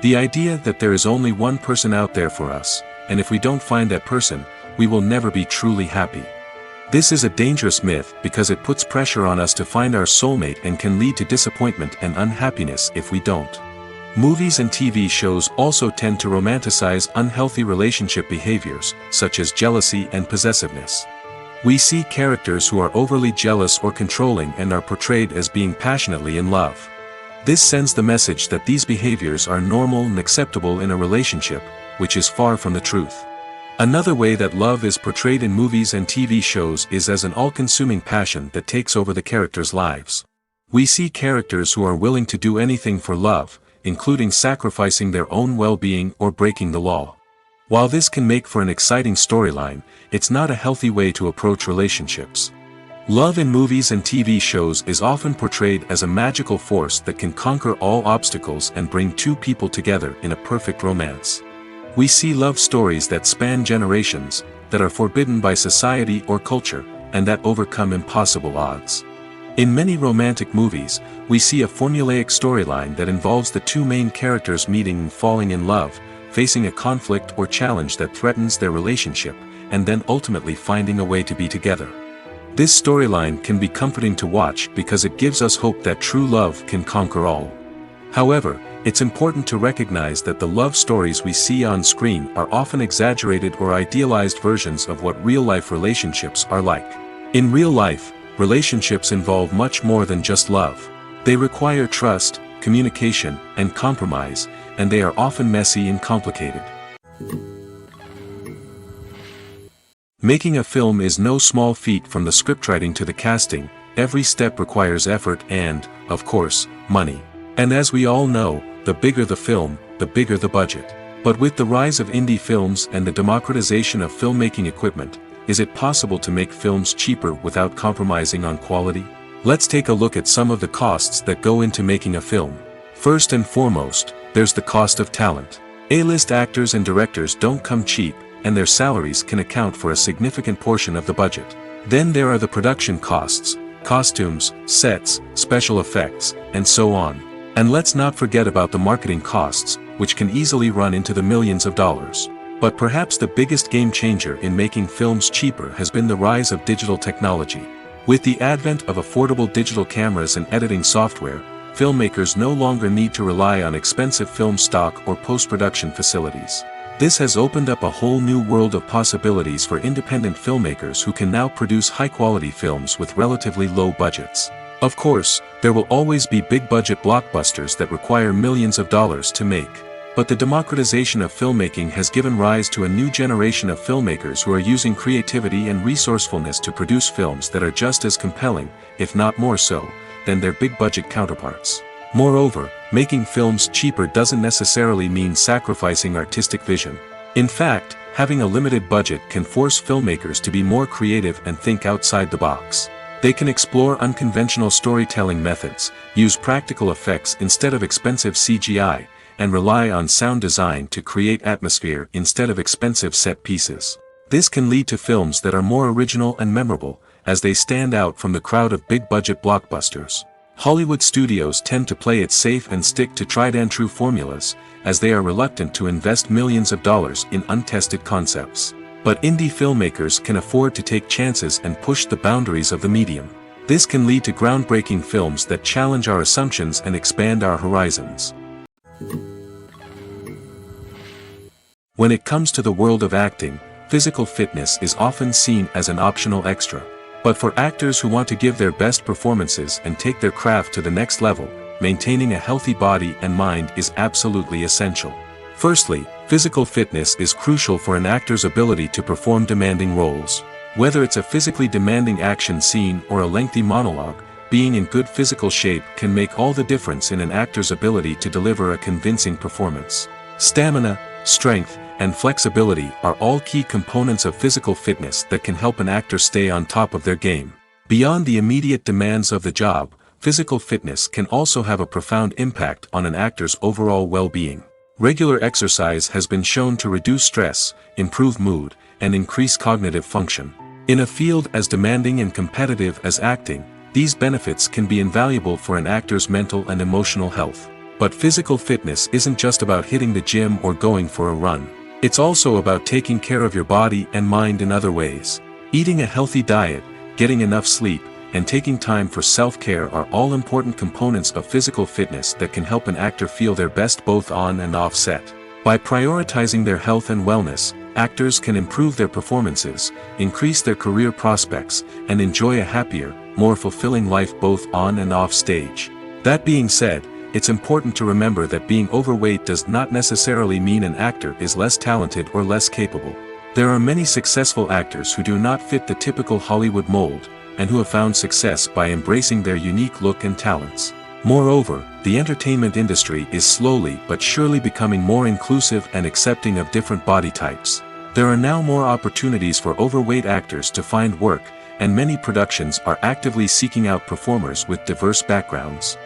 The idea that there is only one person out there for us, and if we don't find that person, we will never be truly happy. This is a dangerous myth because it puts pressure on us to find our soulmate and can lead to disappointment and unhappiness if we don't. Movies and TV shows also tend to romanticize unhealthy relationship behaviors, such as jealousy and possessiveness. We see characters who are overly jealous or controlling and are portrayed as being passionately in love. This sends the message that these behaviors are normal and acceptable in a relationship, which is far from the truth. Another way that love is portrayed in movies and TV shows is as an all-consuming passion that takes over the characters' lives. We see characters who are willing to do anything for love, including sacrificing their own well-being or breaking the law. While this can make for an exciting storyline, it's not a healthy way to approach relationships. Love in movies and TV shows is often portrayed as a magical force that can conquer all obstacles and bring two people together in a perfect romance. We see love stories that span generations, that are forbidden by society or culture, and that overcome impossible odds. In many romantic movies, we see a formulaic storyline that involves the two main characters meeting and falling in love, facing a conflict or challenge that threatens their relationship, and then ultimately finding a way to be together. This storyline can be comforting to watch because it gives us hope that true love can conquer all. However, it's important to recognize that the love stories we see on screen are often exaggerated or idealized versions of what real-life relationships are like. In real life, relationships involve much more than just love. They require trust, communication, and compromise, and they are often messy and complicated. Making a film is no small feat. From the scriptwriting to the casting, every step requires effort and, of course, money. And as we all know, the bigger the film, the bigger the budget. But with the rise of indie films and the democratization of filmmaking equipment, is it possible to make films cheaper without compromising on quality? Let's take a look at some of the costs that go into making a film. First and foremost, there's the cost of talent. A-list actors and directors don't come cheap, and their salaries can account for a significant portion of the budget. Then there are the production costs, costumes, sets, special effects, and so on. And let's not forget about the marketing costs, which can easily run into the millions of dollars. But perhaps the biggest game changer in making films cheaper has been the rise of digital technology. With the advent of affordable digital cameras and editing software, filmmakers no longer need to rely on expensive film stock or post-production facilities. This has opened up a whole new world of possibilities for independent filmmakers who can now produce high-quality films with relatively low budgets. Of course, there will always be big-budget blockbusters that require millions of dollars to make. But the democratization of filmmaking has given rise to a new generation of filmmakers who are using creativity and resourcefulness to produce films that are just as compelling, if not more so, than their big-budget counterparts. Moreover, making films cheaper doesn't necessarily mean sacrificing artistic vision. In fact, having a limited budget can force filmmakers to be more creative and think outside the box. They can explore unconventional storytelling methods, use practical effects instead of expensive CGI, and rely on sound design to create atmosphere instead of expensive set pieces. This can lead to films that are more original and memorable, as they stand out from the crowd of big-budget blockbusters. Hollywood studios tend to play it safe and stick to tried-and-true formulas, as they are reluctant to invest millions of dollars in untested concepts. But indie filmmakers can afford to take chances and push the boundaries of the medium. This can lead to groundbreaking films that challenge our assumptions and expand our horizons. When it comes to the world of acting, physical fitness is often seen as an optional extra. But for actors who want to give their best performances and take their craft to the next level, maintaining a healthy body and mind is absolutely essential. Firstly, physical fitness is crucial for an actor's ability to perform demanding roles. Whether it's a physically demanding action scene or a lengthy monologue, being in good physical shape can make all the difference in an actor's ability to deliver a convincing performance. Stamina, strength, and flexibility are all key components of physical fitness that can help an actor stay on top of their game. Beyond the immediate demands of the job, physical fitness can also have a profound impact on an actor's overall well-being. Regular exercise has been shown to reduce stress, improve mood, and increase cognitive function. In a field as demanding and competitive as acting, these benefits can be invaluable for an actor's mental and emotional health. But physical fitness isn't just about hitting the gym or going for a run. It's also about taking care of your body and mind in other ways. Eating a healthy diet, getting enough sleep, and taking time for self-care are all important components of physical fitness that can help an actor feel their best both on and off set. By prioritizing their health and wellness, actors can improve their performances, increase their career prospects, and enjoy a happier, more fulfilling life both on and off stage. That being said, it's important to remember that being overweight does not necessarily mean an actor is less talented or less capable. There are many successful actors who do not fit the typical Hollywood mold, and who have found success by embracing their unique look and talents. Moreover, the entertainment industry is slowly but surely becoming more inclusive and accepting of different body types. There are now more opportunities for overweight actors to find work, and many productions are actively seeking out performers with diverse backgrounds.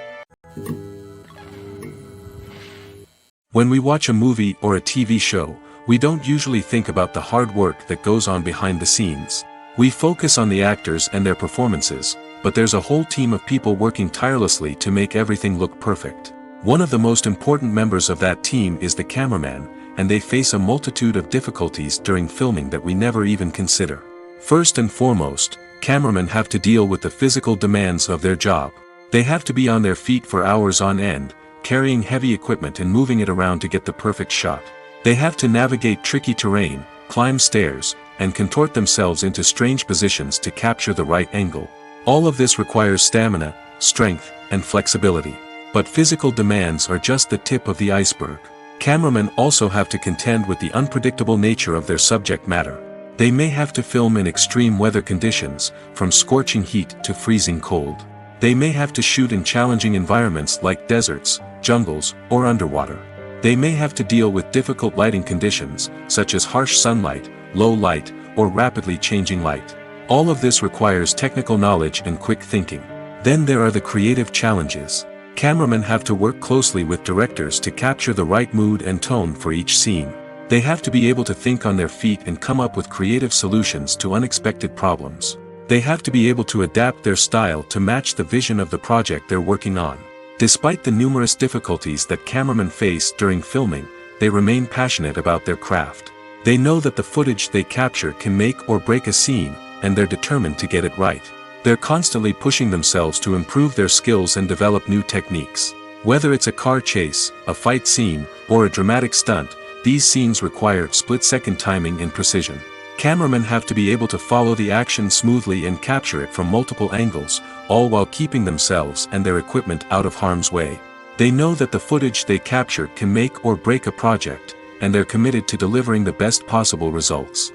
When we watch a movie or a TV show, we don't usually think about the hard work that goes on behind the scenes. We focus on the actors and their performances, but there's a whole team of people working tirelessly to make everything look perfect. One of the most important members of that team is the cameraman, and they face a multitude of difficulties during filming that we never even consider. First and foremost, cameramen have to deal with the physical demands of their job. They have to be on their feet for hours on end, carrying heavy equipment and moving it around to get the perfect shot. They have to navigate tricky terrain, climb stairs, and contort themselves into strange positions to capture the right angle. All of this requires stamina, strength, and flexibility. But physical demands are just the tip of the iceberg. Cameramen also have to contend with the unpredictable nature of their subject matter. They may have to film in extreme weather conditions, from scorching heat to freezing cold. They may have to shoot in challenging environments like deserts, jungles, or underwater. They may have to deal with difficult lighting conditions, such as harsh sunlight, low light, or rapidly changing light. All of this requires technical knowledge and quick thinking. Then there are the creative challenges. Cameramen have to work closely with directors to capture the right mood and tone for each scene. They have to be able to think on their feet and come up with creative solutions to unexpected problems. They have to be able to adapt their style to match the vision of the project they're working on. Despite the numerous difficulties that cameramen face during filming, they remain passionate about their craft. They know that the footage they capture can make or break a scene, and they're determined to get it right. They're constantly pushing themselves to improve their skills and develop new techniques. Whether it's a car chase, a fight scene, or a dramatic stunt, these scenes require split-second timing and precision. Cameramen have to be able to follow the action smoothly and capture it from multiple angles, all while keeping themselves and their equipment out of harm's way. They know that the footage they capture can make or break a project, and they're committed to delivering the best possible results.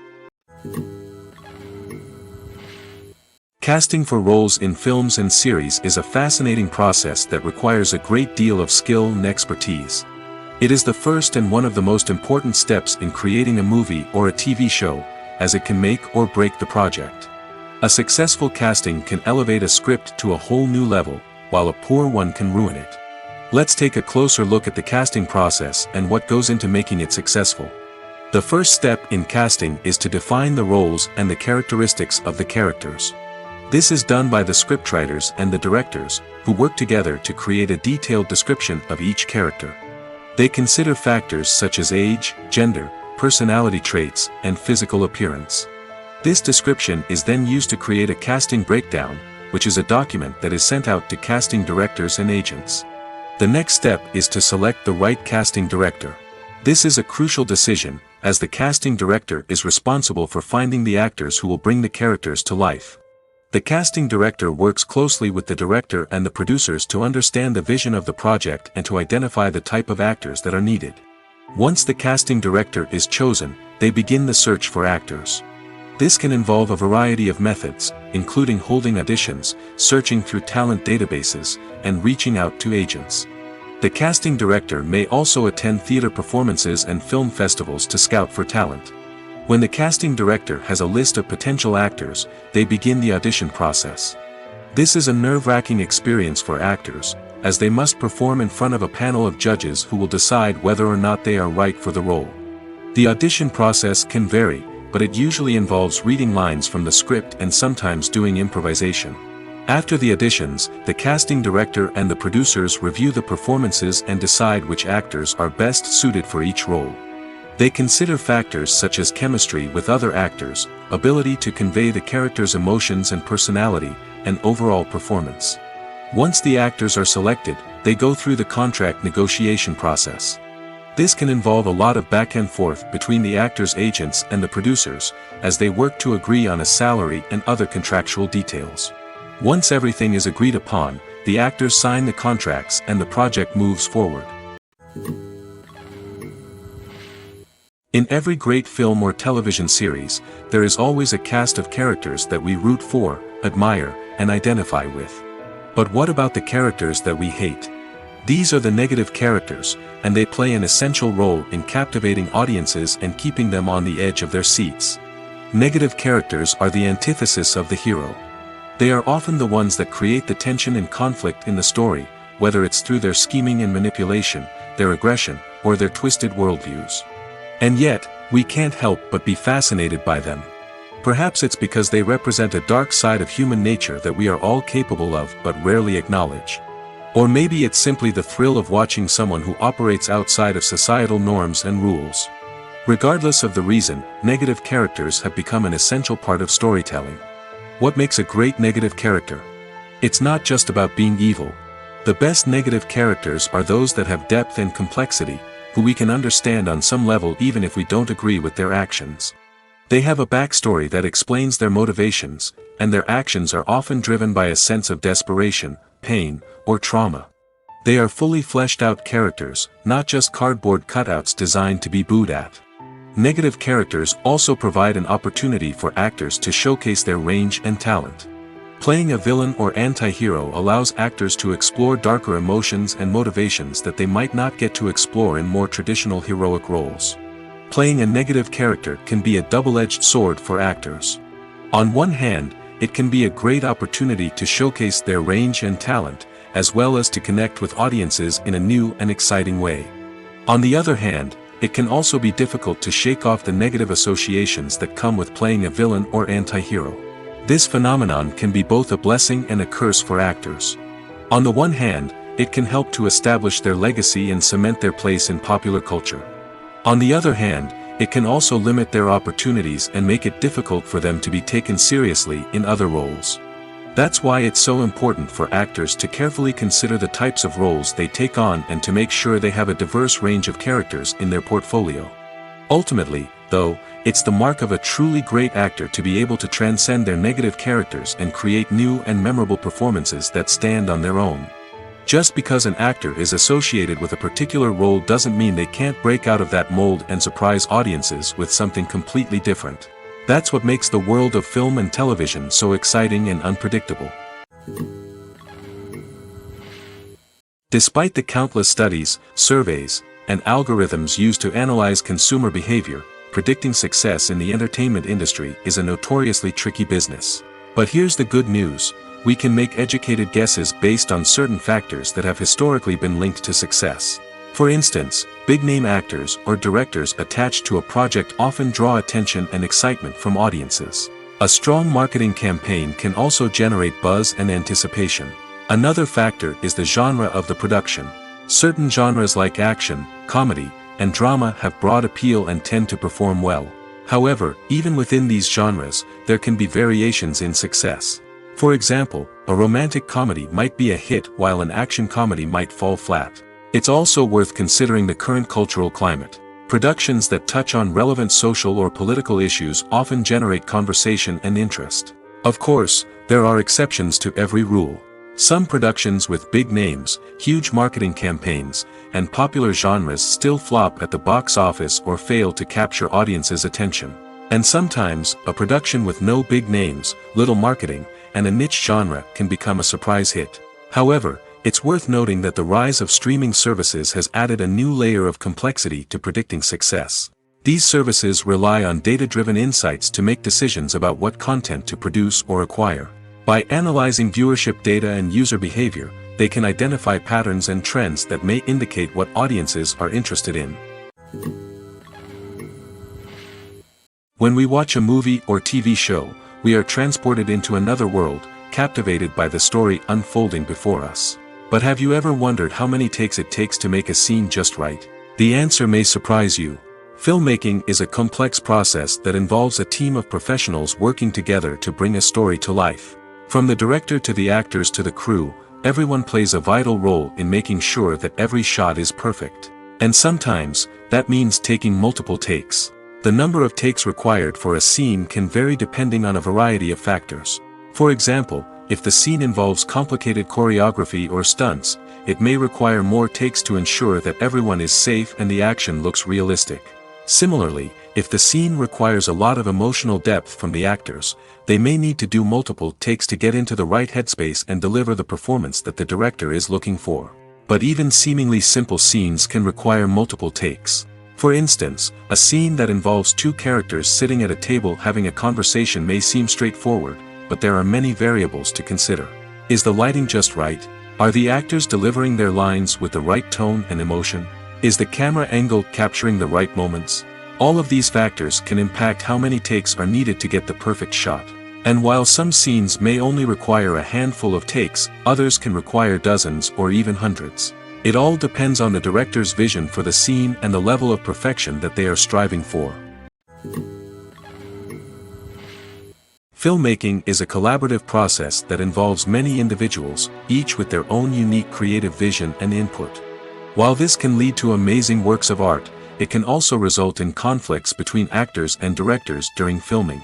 Casting for roles in films and series is a fascinating process that requires a great deal of skill and expertise. It is the first and one of the most important steps in creating a movie or a TV show, as it can make or break the project. A successful casting can elevate a script to a whole new level, while a poor one can ruin it. Let's take a closer look at the casting process and what goes into making it successful. The first step in casting is to define the roles and the characteristics of the characters. This is done by the scriptwriters and the directors, who work together to create a detailed description of each character. They consider factors such as age, gender, personality traits, and physical appearance. This description is then used to create a casting breakdown, which is a document that is sent out to casting directors and agents. The next step is to select the right casting director. This is a crucial decision, as the casting director is responsible for finding the actors who will bring the characters to life. The casting director works closely with the director and the producers to understand the vision of the project and to identify the type of actors that are needed. Once the casting director is chosen, they begin the search for actors. This can involve a variety of methods, including holding auditions, searching through talent databases, and reaching out to agents. The casting director may also attend theater performances and film festivals to scout for talent. When the casting director has a list of potential actors, they begin the audition process. This is a nerve-wracking experience for actors, as they must perform in front of a panel of judges who will decide whether or not they are right for the role. The audition process can vary, but it usually involves reading lines from the script and sometimes doing improvisation. After the auditions, the casting director and the producers review the performances and decide which actors are best suited for each role. They consider factors such as chemistry with other actors, ability to convey the character's emotions and personality, and overall performance. Once the actors are selected, they go through the contract negotiation process. This can involve a lot of back and forth between the actors' agents and the producers, as they work to agree on a salary and other contractual details. Once everything is agreed upon, the actors sign the contracts and the project moves forward. In every great film or television series, there is always a cast of characters that we root for, admire, and identify with. But what about the characters that we hate? These are the negative characters, and they play an essential role in captivating audiences and keeping them on the edge of their seats. Negative characters are the antithesis of the hero. They are often the ones that create the tension and conflict in the story, whether it's through their scheming and manipulation, their aggression, or their twisted worldviews. And yet, we can't help but be fascinated by them. Perhaps it's because they represent a dark side of human nature that we are all capable of but rarely acknowledge. Or maybe it's simply the thrill of watching someone who operates outside of societal norms and rules. Regardless of the reason, negative characters have become an essential part of storytelling. What makes a great negative character? It's not just about being evil. The best negative characters are those that have depth and complexity, who we can understand on some level even if we don't agree with their actions. They have a backstory that explains their motivations, and their actions are often driven by a sense of desperation, pain, or trauma. They are fully fleshed out characters, not just cardboard cutouts designed to be booed at. Negative characters also provide an opportunity for actors to showcase their range and talent. Playing a villain or anti-hero allows actors to explore darker emotions and motivations that they might not get to explore in more traditional heroic roles. Playing a negative character can be a double-edged sword for actors. On one hand, it can be a great opportunity to showcase their range and talent, as well as to connect with audiences in a new and exciting way. On the other hand, it can also be difficult to shake off the negative associations that come with playing a villain or anti-hero. This phenomenon can be both a blessing and a curse for actors. On the one hand, it can help to establish their legacy and cement their place in popular culture. On the other hand, it can also limit their opportunities and make it difficult for them to be taken seriously in other roles. That's why it's so important for actors to carefully consider the types of roles they take on and to make sure they have a diverse range of characters in their portfolio. Ultimately, though, it's the mark of a truly great actor to be able to transcend their negative characters and create new and memorable performances that stand on their own. Just because an actor is associated with a particular role doesn't mean they can't break out of that mold and surprise audiences with something completely different. That's what makes the world of film and television so exciting and unpredictable. Despite the countless studies, surveys, and algorithms used to analyze consumer behavior, predicting success in the entertainment industry is a notoriously tricky business. But here's the good news. We can make educated guesses based on certain factors that have historically been linked to success. For instance, big-name actors or directors attached to a project often draw attention and excitement from audiences. A strong marketing campaign can also generate buzz and anticipation. Another factor is the genre of the production. Certain genres like action, comedy, and drama have broad appeal and tend to perform well. However, even within these genres, there can be variations in success. For example, a romantic comedy might be a hit while an action comedy might fall flat. It's also worth considering the current cultural climate. Productions that touch on relevant social or political issues often generate conversation and interest. Of course, there are exceptions to every rule. Some productions with big names, huge marketing campaigns, and popular genres still flop at the box office or fail to capture audiences' attention. And sometimes, a production with no big names, little marketing, and a niche genre can become a surprise hit. However, it's worth noting that the rise of streaming services has added a new layer of complexity to predicting success. These services rely on data-driven insights to make decisions about what content to produce or acquire. By analyzing viewership data and user behavior, they can identify patterns and trends that may indicate what audiences are interested in. When we watch a movie or TV show, we are transported into another world, captivated by the story unfolding before us. But have you ever wondered how many takes it takes to make a scene just right? The answer may surprise you. Filmmaking is a complex process that involves a team of professionals working together to bring a story to life. From the director to the actors to the crew, everyone plays a vital role in making sure that every shot is perfect. And sometimes, that means taking multiple takes. The number of takes required for a scene can vary depending on a variety of factors. For example, if the scene involves complicated choreography or stunts, it may require more takes to ensure that everyone is safe and the action looks realistic. Similarly, if the scene requires a lot of emotional depth from the actors, they may need to do multiple takes to get into the right headspace and deliver the performance that the director is looking for. But even seemingly simple scenes can require multiple takes. For instance, a scene that involves two characters sitting at a table having a conversation may seem straightforward, but there are many variables to consider. Is the lighting just right? Are the actors delivering their lines with the right tone and emotion? Is the camera angle capturing the right moments? All of these factors can impact how many takes are needed to get the perfect shot. And while some scenes may only require a handful of takes, others can require dozens or even hundreds. It all depends on the director's vision for the scene and the level of perfection that they are striving for. Filmmaking is a collaborative process that involves many individuals, each with their own unique creative vision and input. While this can lead to amazing works of art, it can also result in conflicts between actors and directors during filming.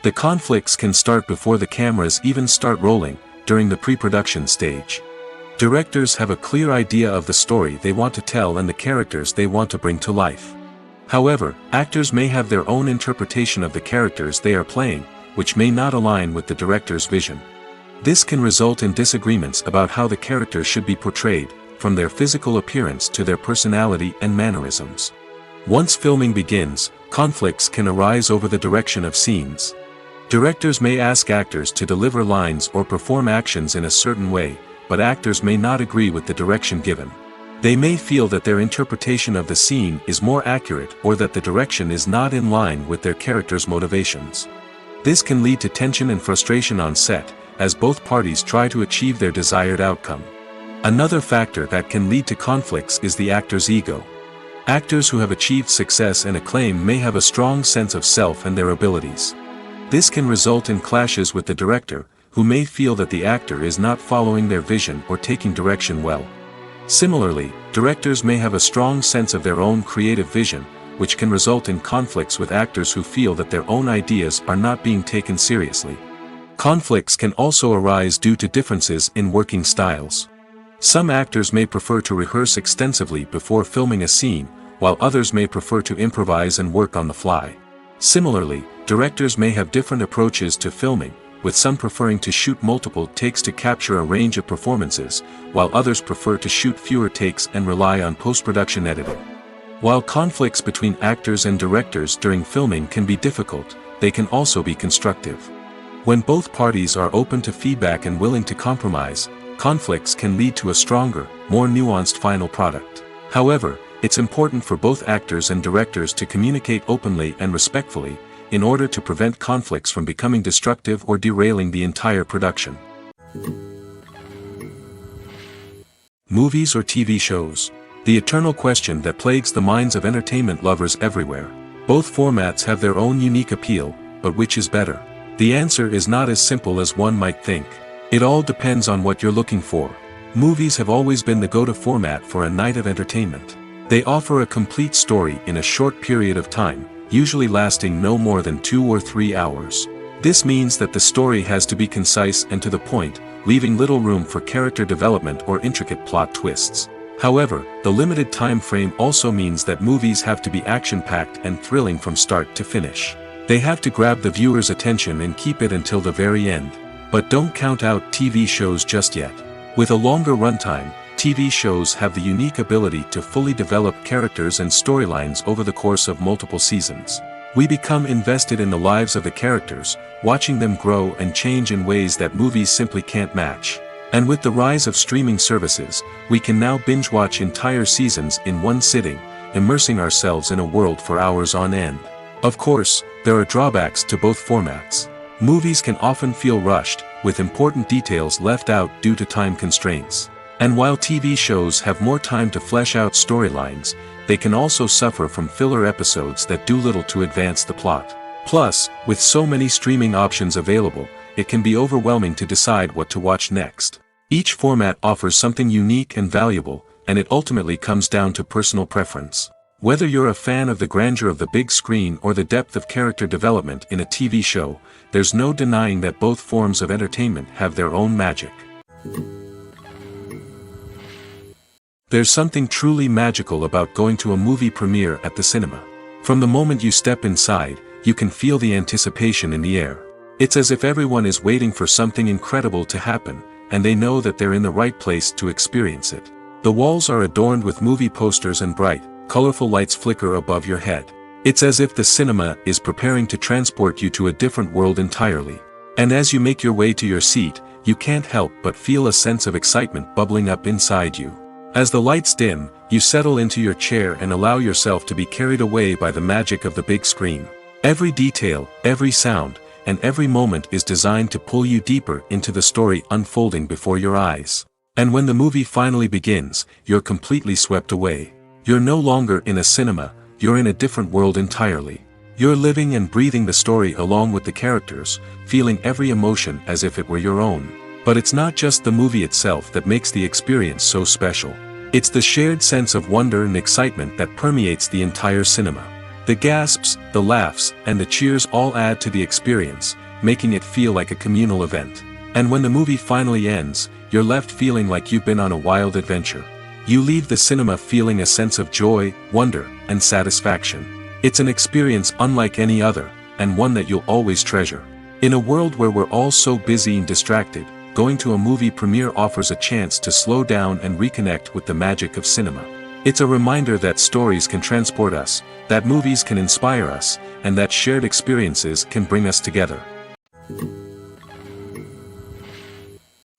The conflicts can start before the cameras even start rolling, during the pre-production stage. Directors have a clear idea of the story they want to tell and the characters they want to bring to life. However, actors may have their own interpretation of the characters they are playing, which may not align with the director's vision. This can result in disagreements about how the character should be portrayed, from their physical appearance to their personality and mannerisms. Once filming begins, conflicts can arise over the direction of scenes. Directors may ask actors to deliver lines or perform actions in a certain way, but actors may not agree with the direction given. They may feel that their interpretation of the scene is more accurate or that the direction is not in line with their character's motivations. This can lead to tension and frustration on set, as both parties try to achieve their desired outcome. Another factor that can lead to conflicts is the actor's ego. Actors who have achieved success and acclaim may have a strong sense of self and their abilities. This can result in clashes with the director, who may feel that the actor is not following their vision or taking direction well. Similarly, directors may have a strong sense of their own creative vision, which can result in conflicts with actors who feel that their own ideas are not being taken seriously. Conflicts can also arise due to differences in working styles. Some actors may prefer to rehearse extensively before filming a scene, while others may prefer to improvise and work on the fly. Similarly, directors may have different approaches to filming, with some preferring to shoot multiple takes to capture a range of performances, while others prefer to shoot fewer takes and rely on post-production editing. While conflicts between actors and directors during filming can be difficult, they can also be constructive. When both parties are open to feedback and willing to compromise, conflicts can lead to a stronger, more nuanced final product. However, it's important for both actors and directors to communicate openly and respectfully, in order to prevent conflicts from becoming destructive or derailing the entire production. Movies or TV shows? The eternal question that plagues the minds of entertainment lovers everywhere. Both formats have their own unique appeal, but which is better? The answer is not as simple as one might think. It all depends on what you're looking for. Movies have always been the go-to format for a night of entertainment. They offer a complete story in a short period of time, usually lasting no more than 2 or 3 hours. This means that the story has to be concise and to the point, leaving little room for character development or intricate plot twists. However, the limited time frame also means that movies have to be action-packed and thrilling from start to finish. They have to grab the viewer's attention and keep it until the very end. But don't count out TV shows just yet. With a longer runtime, TV shows have the unique ability to fully develop characters and storylines over the course of multiple seasons. We become invested in the lives of the characters, watching them grow and change in ways that movies simply can't match. And with the rise of streaming services, we can now binge-watch entire seasons in one sitting, immersing ourselves in a world for hours on end. Of course, there are drawbacks to both formats. Movies can often feel rushed, with important details left out due to time constraints. And while TV shows have more time to flesh out storylines, they can also suffer from filler episodes that do little to advance the plot. Plus, with so many streaming options available, it can be overwhelming to decide what to watch next. Each format offers something unique and valuable, and it ultimately comes down to personal preference. Whether you're a fan of the grandeur of the big screen or the depth of character development in a TV show, there's no denying that both forms of entertainment have their own magic. There's something truly magical about going to a movie premiere at the cinema. From the moment you step inside, you can feel the anticipation in the air. It's as if everyone is waiting for something incredible to happen, and they know that they're in the right place to experience it. The walls are adorned with movie posters and bright, colorful lights flicker above your head. It's as if the cinema is preparing to transport you to a different world entirely. And as you make your way to your seat, you can't help but feel a sense of excitement bubbling up inside you. As the lights dim, you settle into your chair and allow yourself to be carried away by the magic of the big screen. Every detail, every sound, and every moment is designed to pull you deeper into the story unfolding before your eyes. And when the movie finally begins, you're completely swept away. You're no longer in a cinema, you're in a different world entirely. You're living and breathing the story along with the characters, feeling every emotion as if it were your own. But it's not just the movie itself that makes the experience so special. It's the shared sense of wonder and excitement that permeates the entire cinema. The gasps, the laughs, and the cheers all add to the experience, making it feel like a communal event. And when the movie finally ends, you're left feeling like you've been on a wild adventure. You leave the cinema feeling a sense of joy, wonder, and satisfaction. It's an experience unlike any other, and one that you'll always treasure. In a world where we're all so busy and distracted, going to a movie premiere offers a chance to slow down and reconnect with the magic of cinema. It's a reminder that stories can transport us, that movies can inspire us, and that shared experiences can bring us together.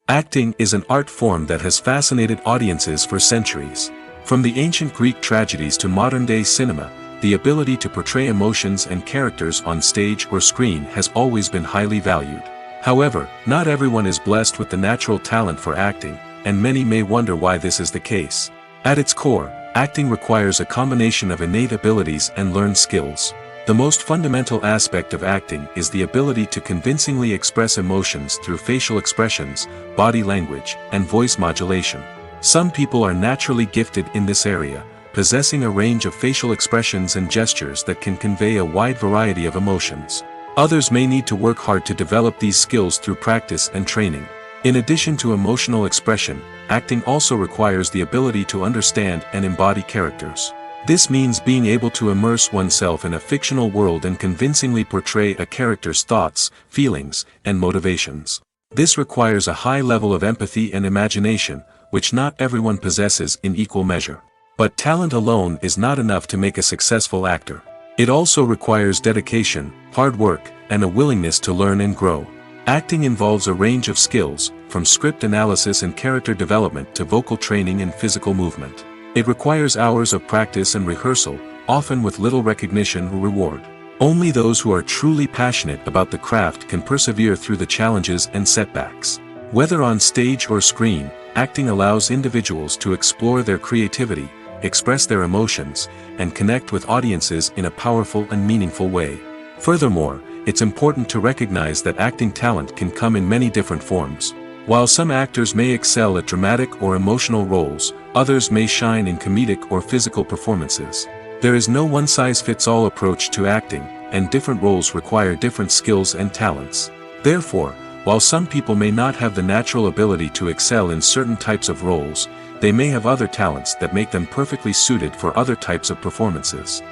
Acting is an art form that has fascinated audiences for centuries. From the ancient Greek tragedies to modern-day cinema, the ability to portray emotions and characters on stage or screen has always been highly valued. However, not everyone is blessed with the natural talent for acting, and many may wonder why this is the case. At its core, acting requires a combination of innate abilities and learned skills. The most fundamental aspect of acting is the ability to convincingly express emotions through facial expressions, body language, and voice modulation. Some people are naturally gifted in this area, possessing a range of facial expressions and gestures that can convey a wide variety of emotions. Others may need to work hard to develop these skills through practice and training. In addition to emotional expression, acting also requires the ability to understand and embody characters. This means being able to immerse oneself in a fictional world and convincingly portray a character's thoughts, feelings, and motivations. This requires a high level of empathy and imagination, which not everyone possesses in equal measure. But talent alone is not enough to make a successful actor. It also requires dedication, hard work, and a willingness to learn and grow. Acting involves a range of skills, from script analysis and character development to vocal training and physical movement. It requires hours of practice and rehearsal, often with little recognition or reward. Only those who are truly passionate about the craft can persevere through the challenges and setbacks. Whether on stage or screen, acting allows individuals to explore their creativity, express their emotions, and connect with audiences in a powerful and meaningful way. Furthermore, it's important to recognize that acting talent can come in many different forms. While some actors may excel at dramatic or emotional roles, others may shine in comedic or physical performances. There is no one-size-fits-all approach to acting, and different roles require different skills and talents. Therefore, while some people may not have the natural ability to excel in certain types of roles, they may have other talents that make them perfectly suited for other types of performances.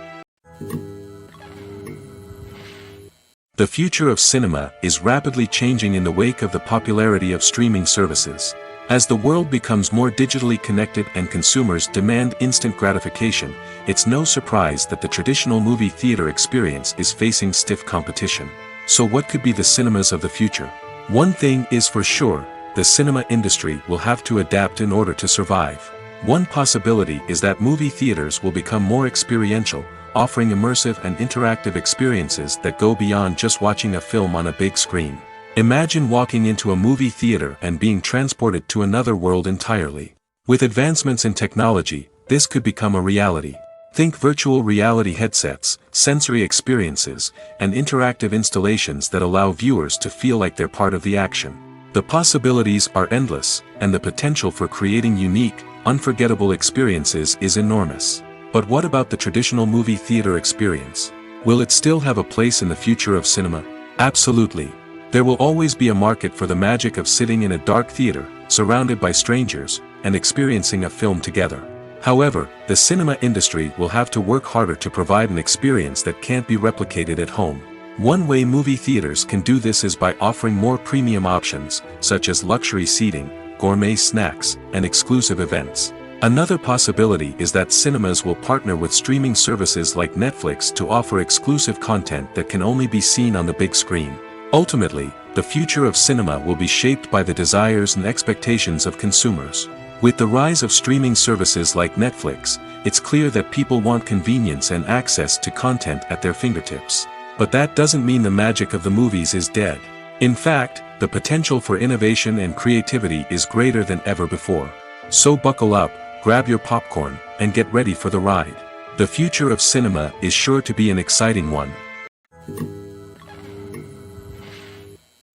The future of cinema is rapidly changing in the wake of the popularity of streaming services. As the world becomes more digitally connected and consumers demand instant gratification, it's no surprise that the traditional movie theater experience is facing stiff competition. So what could be the cinemas of the future? One thing is for sure, the cinema industry will have to adapt in order to survive. One possibility is that movie theaters will become more experiential, offering immersive and interactive experiences that go beyond just watching a film on a big screen. Imagine walking into a movie theater and being transported to another world entirely. With advancements in technology, this could become a reality. Think virtual reality headsets, sensory experiences, and interactive installations that allow viewers to feel like they're part of the action. The possibilities are endless, and the potential for creating unique, unforgettable experiences is enormous. But what about the traditional movie theater experience? Will it still have a place in the future of cinema? Absolutely. There will always be a market for the magic of sitting in a dark theater, surrounded by strangers, and experiencing a film together. However, the cinema industry will have to work harder to provide an experience that can't be replicated at home. One way movie theaters can do this is by offering more premium options, such as luxury seating, gourmet snacks, and exclusive events. Another possibility is that cinemas will partner with streaming services like Netflix to offer exclusive content that can only be seen on the big screen. Ultimately, the future of cinema will be shaped by the desires and expectations of consumers. With the rise of streaming services like Netflix, it's clear that people want convenience and access to content at their fingertips. But that doesn't mean the magic of the movies is dead. In fact, the potential for innovation and creativity is greater than ever before. So buckle up, grab your popcorn, and get ready for the ride. The future of cinema is sure to be an exciting one.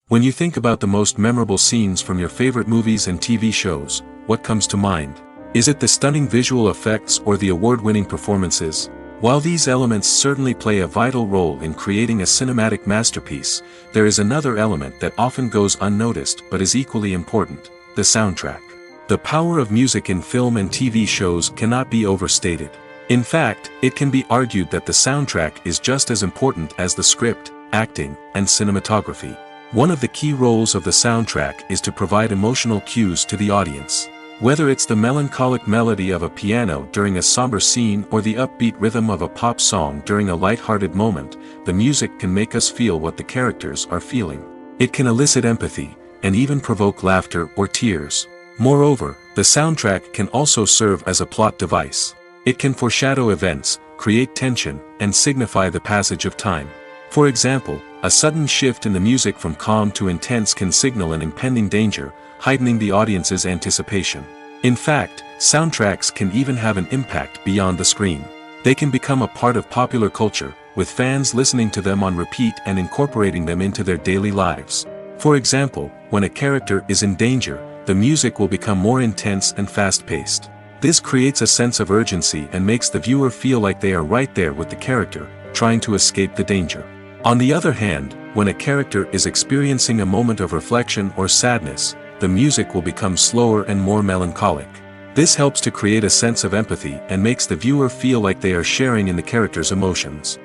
When you think about the most memorable scenes from your favorite movies and TV shows, what comes to mind? Is it the stunning visual effects or the award-winning performances? While these elements certainly play a vital role in creating a cinematic masterpiece, there is another element that often goes unnoticed but is equally important: the soundtrack. The power of music in film and TV shows cannot be overstated. In fact, it can be argued that the soundtrack is just as important as the script, acting, and cinematography. One of the key roles of the soundtrack is to provide emotional cues to the audience. Whether it's the melancholic melody of a piano during a somber scene or the upbeat rhythm of a pop song during a light-hearted moment, the music can make us feel what the characters are feeling. It can elicit empathy, and even provoke laughter or tears. Moreover, the soundtrack can also serve as a plot device. It can foreshadow events, create tension, and signify the passage of time. For example, a sudden shift in the music from calm to intense can signal an impending danger, heightening the audience's anticipation. In fact, soundtracks can even have an impact beyond the screen. They can become a part of popular culture, with fans listening to them on repeat and incorporating them into their daily lives. For example, when a character is in danger, the music will become more intense and fast-paced. This creates a sense of urgency and makes the viewer feel like they are right there with the character, trying to escape the danger. On the other hand, when a character is experiencing a moment of reflection or sadness, the music will become slower and more melancholic. This helps to create a sense of empathy and makes the viewer feel like they are sharing in the character's emotions.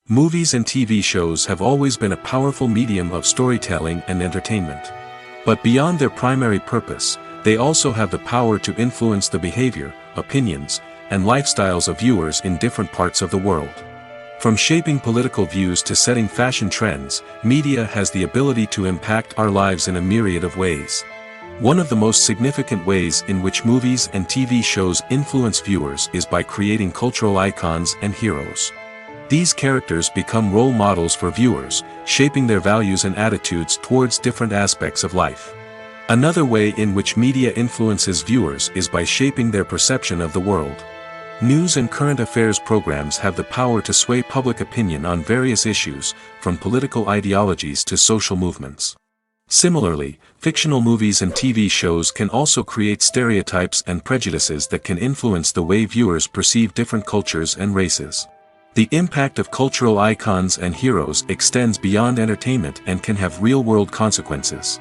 Movies and TV shows have always been a powerful medium of storytelling and entertainment. But beyond their primary purpose, they also have the power to influence the behavior, opinions, and lifestyles of viewers in different parts of the world. From shaping political views to setting fashion trends, media has the ability to impact our lives in a myriad of ways. One of the most significant ways in which movies and TV shows influence viewers is by creating cultural icons and heroes. These characters become role models for viewers, shaping their values and attitudes towards different aspects of life. Another way in which media influences viewers is by shaping their perception of the world. News and current affairs programs have the power to sway public opinion on various issues, from political ideologies to social movements. Similarly, fictional movies and TV shows can also create stereotypes and prejudices that can influence the way viewers perceive different cultures and races. The impact of cultural icons and heroes extends beyond entertainment and can have real-world consequences.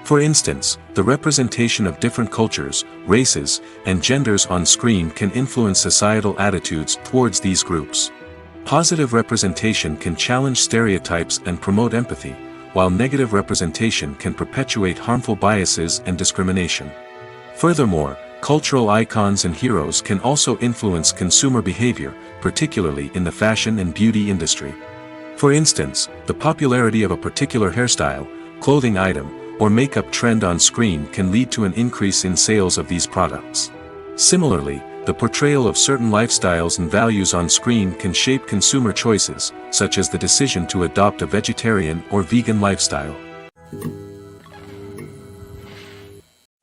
For instance, the representation of different cultures, races, and genders on screen can influence societal attitudes towards these groups. Positive representation can challenge stereotypes and promote empathy, while negative representation can perpetuate harmful biases and discrimination. Furthermore, cultural icons and heroes can also influence consumer behavior, particularly in the fashion and beauty industry. For instance, the popularity of a particular hairstyle, clothing item, or makeup trend on screen can lead to an increase in sales of these products. Similarly, the portrayal of certain lifestyles and values on screen can shape consumer choices, such as the decision to adopt a vegetarian or vegan lifestyle.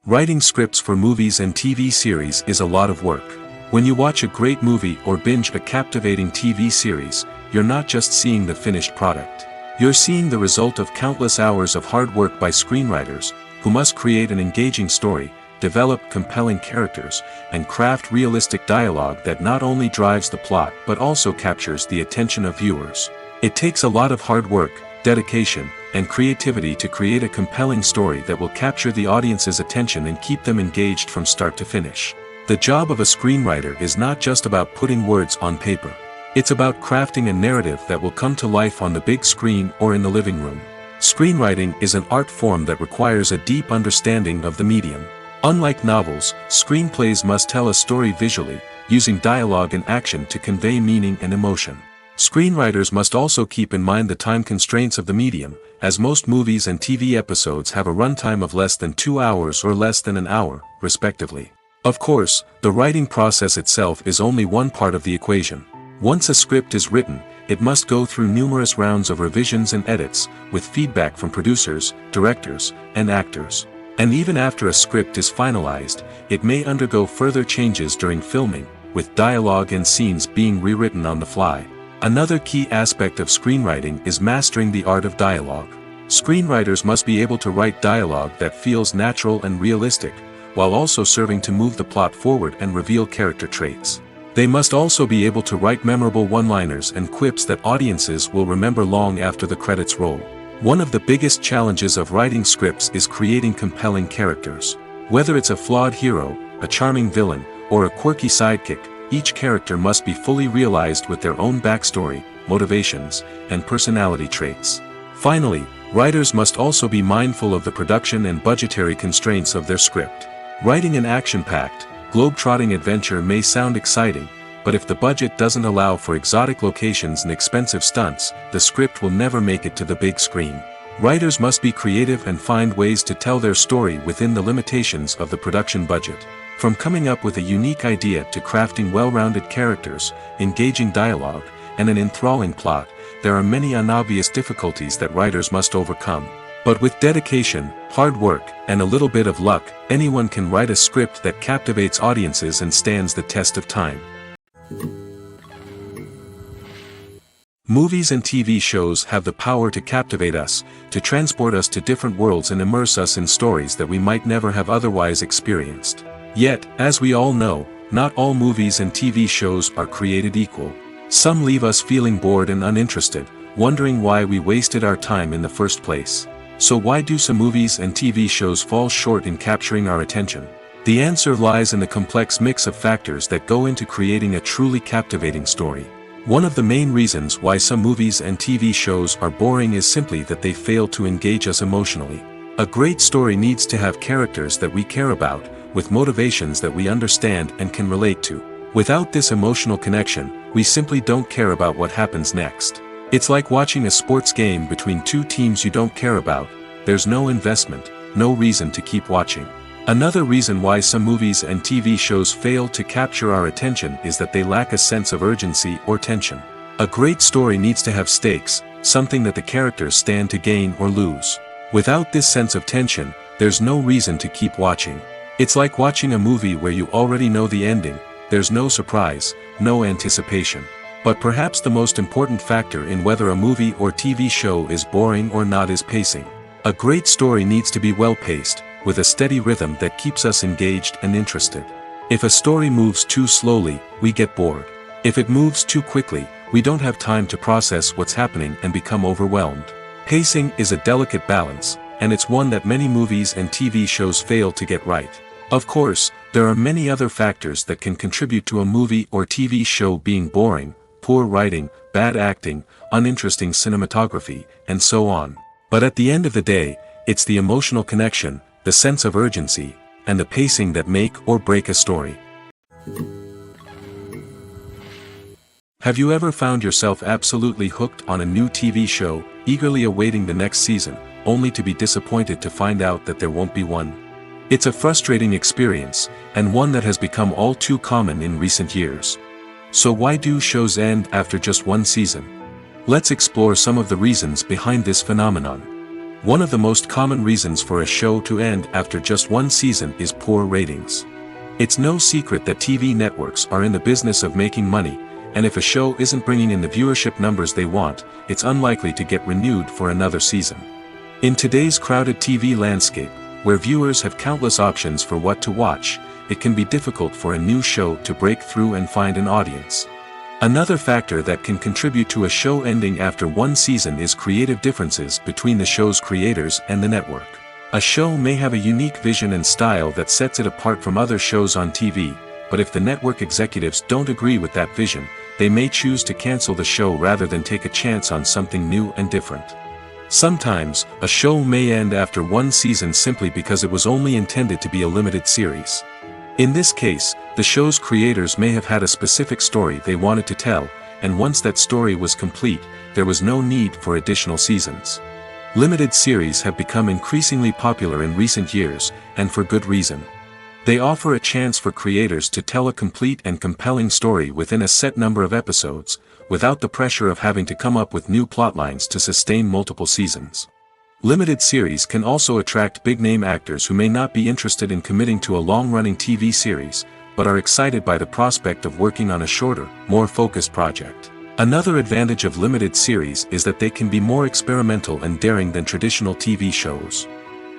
Writing scripts for movies and TV series is a lot of work. When you watch a great movie or binge a captivating TV series, you're not just seeing the finished product. You're seeing the result of countless hours of hard work by screenwriters, who must create an engaging story, develop compelling characters, and craft realistic dialogue that not only drives the plot but also captures the attention of viewers. It takes a lot of hard work, dedication, and creativity to create a compelling story that will capture the audience's attention and keep them engaged from start to finish. The job of a screenwriter is not just about putting words on paper. It's about crafting a narrative that will come to life on the big screen or in the living room. Screenwriting is an art form that requires a deep understanding of the medium. Unlike novels, screenplays must tell a story visually, using dialogue and action to convey meaning and emotion. Screenwriters must also keep in mind the time constraints of the medium, as most movies and TV episodes have a runtime of less than 2 hours or less than an hour, respectively. Of course, the writing process itself is only one part of the equation. Once a script is written, it must go through numerous rounds of revisions and edits, with feedback from producers, directors, and actors. And even after a script is finalized, it may undergo further changes during filming, with dialogue and scenes being rewritten on the fly. Another key aspect of screenwriting is mastering the art of dialogue. Screenwriters must be able to write dialogue that feels natural and realistic, while also serving to move the plot forward and reveal character traits. They must also be able to write memorable one-liners and quips that audiences will remember long after the credits roll. One of the biggest challenges of writing scripts is creating compelling characters. Whether it's a flawed hero, a charming villain, or a quirky sidekick, each character must be fully realized with their own backstory, motivations, and personality traits. Finally, writers must also be mindful of the production and budgetary constraints of their script. Writing an action-packed, globe-trotting adventure may sound exciting, but if the budget doesn't allow for exotic locations and expensive stunts, the script will never make it to the big screen. Writers must be creative and find ways to tell their story within the limitations of the production budget. From coming up with a unique idea to crafting well-rounded characters, engaging dialogue, and an enthralling plot, there are many unobvious difficulties that writers must overcome. But with dedication, hard work, and a little bit of luck, anyone can write a script that captivates audiences and stands the test of time. Movies and TV shows have the power to captivate us, to transport us to different worlds and immerse us in stories that we might never have otherwise experienced. Yet, as we all know, not all movies and TV shows are created equal. Some leave us feeling bored and uninterested, wondering why we wasted our time in the first place. So why do some movies and TV shows fall short in capturing our attention? The answer lies in the complex mix of factors that go into creating a truly captivating story. One of the main reasons why some movies and TV shows are boring is simply that they fail to engage us emotionally. A great story needs to have characters that we care about, with motivations that we understand and can relate to. Without this emotional connection, we simply don't care about what happens next. It's like watching a sports game between two teams you don't care about. There's no investment, no reason to keep watching. Another reason why some movies and TV shows fail to capture our attention is that they lack a sense of urgency or tension. A great story needs to have stakes, something that the characters stand to gain or lose. Without this sense of tension, there's no reason to keep watching. It's like watching a movie where you already know the ending. There's no surprise, no anticipation. But perhaps the most important factor in whether a movie or TV show is boring or not is pacing. A great story needs to be well-paced, with a steady rhythm that keeps us engaged and interested. If a story moves too slowly, we get bored. If it moves too quickly, we don't have time to process what's happening and become overwhelmed. Pacing is a delicate balance, and it's one that many movies and TV shows fail to get right. Of course, there are many other factors that can contribute to a movie or TV show being boring: poor writing, bad acting, uninteresting cinematography, and so on. But at the end of the day, it's the emotional connection, the sense of urgency, and the pacing that make or break a story. Have you ever found yourself absolutely hooked on a new TV show, eagerly awaiting the next season, only to be disappointed to find out that there won't be one? It's a frustrating experience, and one that has become all too common in recent years. So why do shows end after just one season? Let's explore some of the reasons behind this phenomenon. One of the most common reasons for a show to end after just one season is poor ratings. It's no secret that TV networks are in the business of making money, and if a show isn't bringing in the viewership numbers they want, it's unlikely to get renewed for another season. In today's crowded TV landscape, where viewers have countless options for what to watch, it can be difficult for a new show to break through and find an audience. Another factor that can contribute to a show ending after one season is creative differences between the show's creators and the network. A show may have a unique vision and style that sets it apart from other shows on TV, but if the network executives don't agree with that vision, they may choose to cancel the show rather than take a chance on something new and different. Sometimes, a show may end after one season simply because it was only intended to be a limited series. In this case, the show's creators may have had a specific story they wanted to tell, and once that story was complete, there was no need for additional seasons. Limited series have become increasingly popular in recent years, and for good reason. They offer a chance for creators to tell a complete and compelling story within a set number of episodes, without the pressure of having to come up with new plotlines to sustain multiple seasons. Limited series can also attract big-name actors who may not be interested in committing to a long-running TV series, but are excited by the prospect of working on a shorter, more focused project. Another advantage of limited series is that they can be more experimental and daring than traditional TV shows.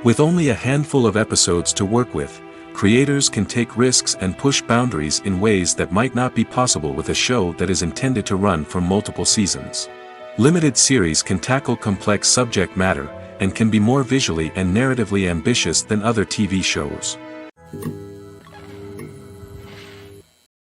With only a handful of episodes to work with, creators can take risks and push boundaries in ways that might not be possible with a show that is intended to run for multiple seasons. Limited series can tackle complex subject matter, and can be more visually and narratively ambitious than other TV shows.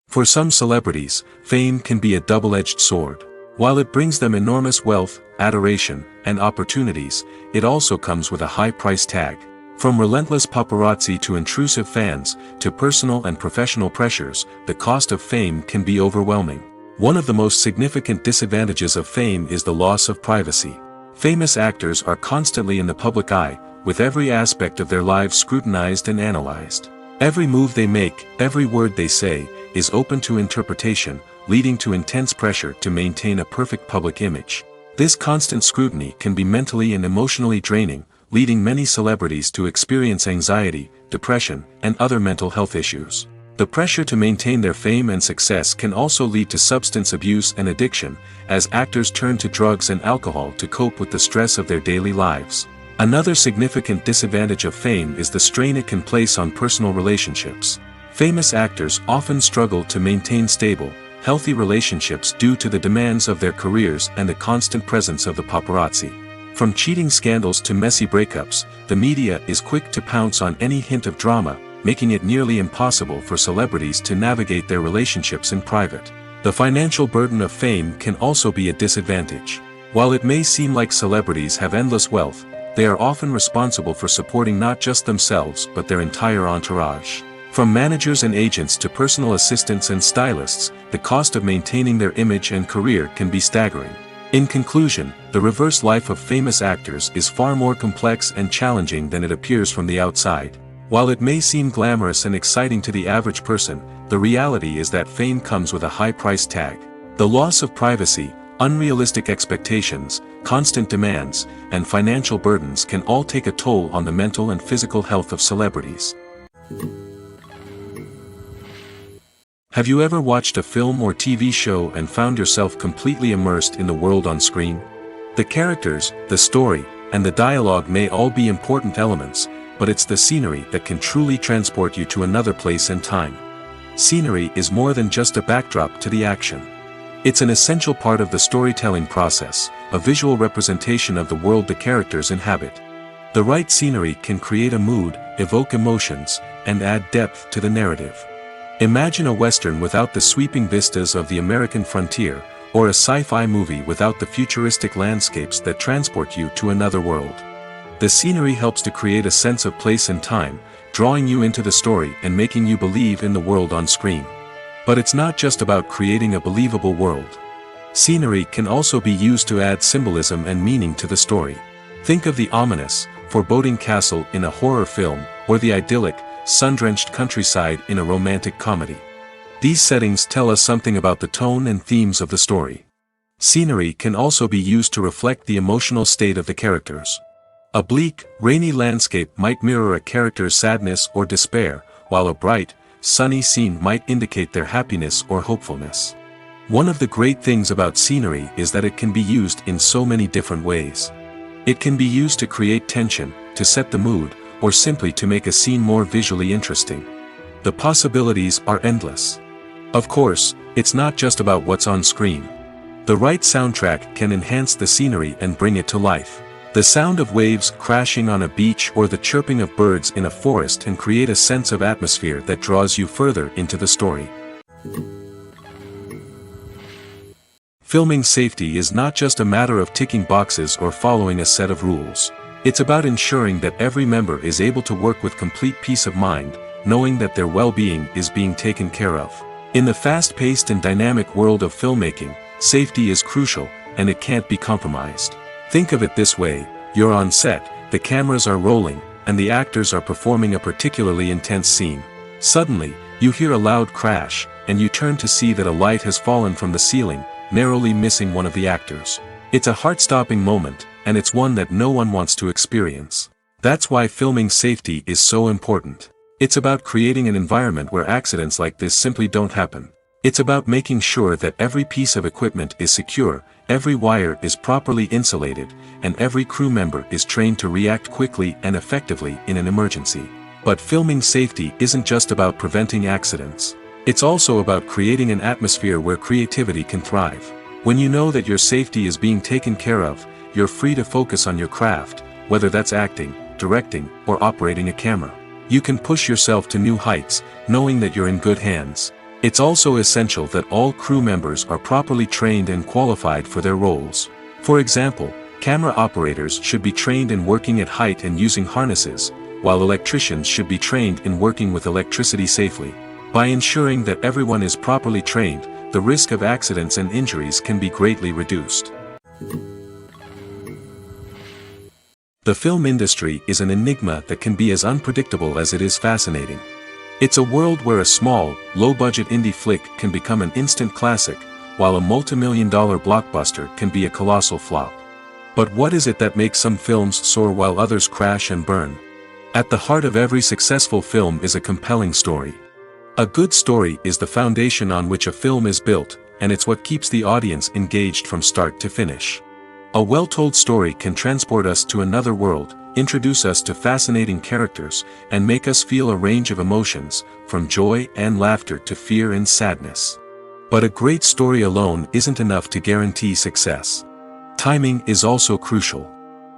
For some celebrities, fame can be a double-edged sword. While it brings them enormous wealth, adoration, and opportunities, it also comes with a high price tag. From relentless paparazzi to intrusive fans, to personal and professional pressures, the cost of fame can be overwhelming. One of the most significant disadvantages of fame is the loss of privacy. Famous actors are constantly in the public eye, with every aspect of their lives scrutinized and analyzed. Every move they make, every word they say, is open to interpretation, leading to intense pressure to maintain a perfect public image. This constant scrutiny can be mentally and emotionally draining, leading many celebrities to experience anxiety, depression, and other mental health issues. The pressure to maintain their fame and success can also lead to substance abuse and addiction, as actors turn to drugs and alcohol to cope with the stress of their daily lives. Another significant disadvantage of fame is the strain it can place on personal relationships. Famous actors often struggle to maintain stable, healthy relationships due to the demands of their careers and the constant presence of the paparazzi. From cheating scandals to messy breakups, the media is quick to pounce on any hint of drama, making it nearly impossible for celebrities to navigate their relationships in private. The financial burden of fame can also be a disadvantage. While it may seem like celebrities have endless wealth, they are often responsible for supporting not just themselves but their entire entourage. From managers and agents to personal assistants and stylists, the cost of maintaining their image and career can be staggering. In conclusion, the reverse life of famous actors is far more complex and challenging than it appears from the outside. While it may seem glamorous and exciting to the average person, the reality is that fame comes with a high price tag. The loss of privacy, unrealistic expectations, constant demands, and financial burdens can all take a toll on the mental and physical health of celebrities. Have you ever watched a film or TV show and found yourself completely immersed in the world on screen? The characters, the story, and the dialogue may all be important elements, but it's the scenery that can truly transport you to another place and time. Scenery is more than just a backdrop to the action. It's an essential part of the storytelling process, a visual representation of the world the characters inhabit. The right scenery can create a mood, evoke emotions, and add depth to the narrative. Imagine a Western without the sweeping vistas of the American frontier, or a sci-fi movie without the futuristic landscapes that transport you to another world. The scenery helps to create a sense of place and time, drawing you into the story and making you believe in the world on screen. But it's not just about creating a believable world. Scenery can also be used to add symbolism and meaning to the story. Think of the ominous, foreboding castle in a horror film, or the idyllic, sun-drenched countryside in a romantic comedy. These settings tell us something about the tone and themes of the story. Scenery can also be used to reflect the emotional state of the characters. A bleak, rainy landscape might mirror a character's sadness or despair, while a bright, sunny scene might indicate their happiness or hopefulness. One of the great things about scenery is that it can be used in so many different ways. It can be used to create tension, to set the mood, or simply to make a scene more visually interesting. The possibilities are endless. Of course, it's not just about what's on screen. The right soundtrack can enhance the scenery and bring it to life. The sound of waves crashing on a beach or the chirping of birds in a forest can create a sense of atmosphere that draws you further into the story. Filming safety is not just a matter of ticking boxes or following a set of rules. It's about ensuring that every member is able to work with complete peace of mind, knowing that their well-being is being taken care of. In the fast-paced and dynamic world of filmmaking, safety is crucial, and it can't be compromised. Think of it this way: you're on set, the cameras are rolling, and the actors are performing a particularly intense scene. Suddenly, you hear a loud crash, and you turn to see that a light has fallen from the ceiling, narrowly missing one of the actors. It's a heart-stopping moment, and it's one that no one wants to experience. That's why filming safety is so important. It's about creating an environment where accidents like this simply don't happen. It's about making sure that every piece of equipment is secure, every wire is properly insulated, and every crew member is trained to react quickly and effectively in an emergency. But filming safety isn't just about preventing accidents. It's also about creating an atmosphere where creativity can thrive. When you know that your safety is being taken care of, you're free to focus on your craft, whether that's acting, directing, or operating a camera. You can push yourself to new heights, knowing that you're in good hands. It's also essential that all crew members are properly trained and qualified for their roles. For example, camera operators should be trained in working at height and using harnesses, while electricians should be trained in working with electricity safely. By ensuring that everyone is properly trained, the risk of accidents and injuries can be greatly reduced. The film industry is an enigma that can be as unpredictable as it is fascinating. It's a world where a small, low-budget indie flick can become an instant classic, while a multi-million-dollar blockbuster can be a colossal flop. But what is it that makes some films soar while others crash and burn? At the heart of every successful film is a compelling story. A good story is the foundation on which a film is built, and it's what keeps the audience engaged from start to finish. A well-told story can transport us to another world, introduce us to fascinating characters, and make us feel a range of emotions, from joy and laughter to fear and sadness. But a great story alone isn't enough to guarantee success. Timing is also crucial.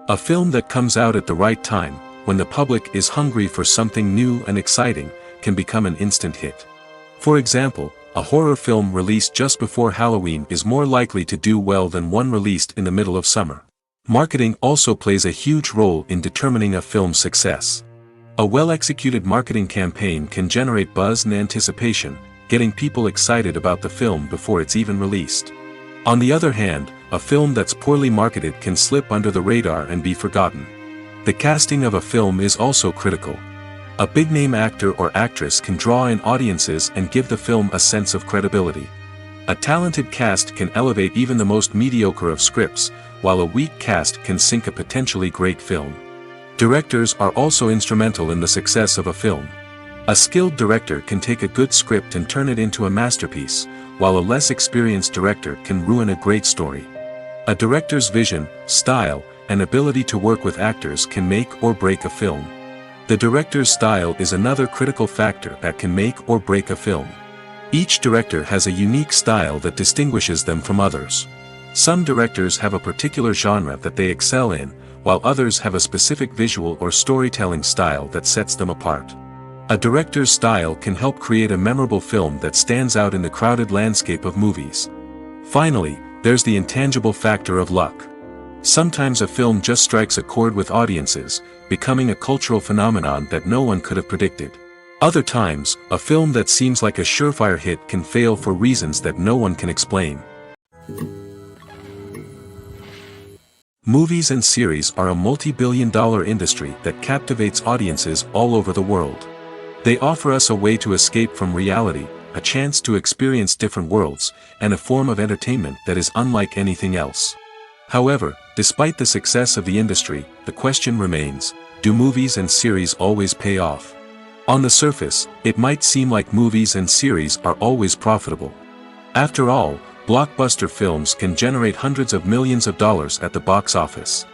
A film that comes out at the right time, when the public is hungry for something new and exciting, can become an instant hit. For example, a horror film released just before Halloween is more likely to do well than one released in the middle of summer. Marketing also plays a huge role in determining a film's success. A well-executed marketing campaign can generate buzz and anticipation, getting people excited about the film before it's even released. On the other hand, a film that's poorly marketed can slip under the radar and be forgotten. The casting of a film is also critical. A big-name actor or actress can draw in audiences and give the film a sense of credibility. A talented cast can elevate even the most mediocre of scripts, while a weak cast can sink a potentially great film. Directors are also instrumental in the success of a film. A skilled director can take a good script and turn it into a masterpiece, while a less experienced director can ruin a great story. A director's vision, style, and ability to work with actors can make or break a film. The director's style is another critical factor that can make or break a film. Each director has a unique style that distinguishes them from others. Some directors have a particular genre that they excel in, while others have a specific visual or storytelling style that sets them apart. A director's style can help create a memorable film that stands out in the crowded landscape of movies. Finally, there's the intangible factor of luck. Sometimes a film just strikes a chord with audiences, becoming a cultural phenomenon that no one could have predicted. Other times, a film that seems like a surefire hit can fail for reasons that no one can explain. Movies and series are a multi-billion-dollar industry that captivates audiences all over the world. They offer us a way to escape from reality, a chance to experience different worlds, and a form of entertainment that is unlike anything else. However, despite the success of the industry, the question remains, do movies and series always pay off? On the surface, it might seem like movies and series are always profitable. After all, blockbuster films can generate hundreds of millions of dollars at the box office.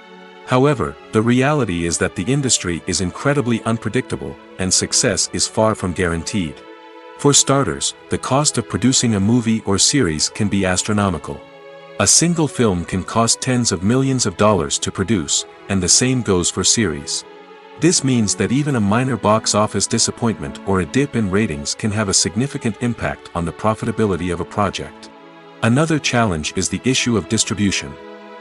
However, the reality is that the industry is incredibly unpredictable, and success is far from guaranteed. For starters, the cost of producing a movie or series can be astronomical. A single film can cost tens of millions of dollars to produce, and the same goes for series. This means that even a minor box office disappointment or a dip in ratings can have a significant impact on the profitability of a project. Another challenge is the issue of distribution.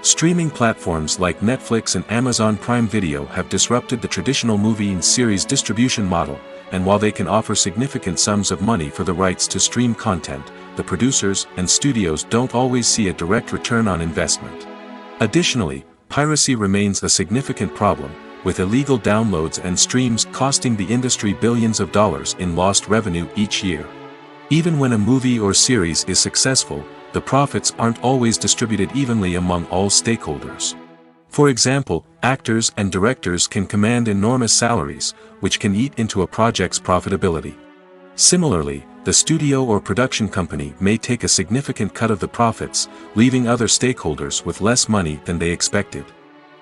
Streaming platforms like Netflix and Amazon Prime Video have disrupted the traditional movie and series distribution model, and while they can offer significant sums of money for the rights to stream content, the producers and studios don't always see a direct return on investment. Additionally, piracy remains a significant problem, with illegal downloads and streams costing the industry billions of dollars in lost revenue each year. Even when a movie or series is successful, the profits aren't always distributed evenly among all stakeholders. For example, actors and directors can command enormous salaries, which can eat into a project's profitability. Similarly, the studio or production company may take a significant cut of the profits, leaving other stakeholders with less money than they expected.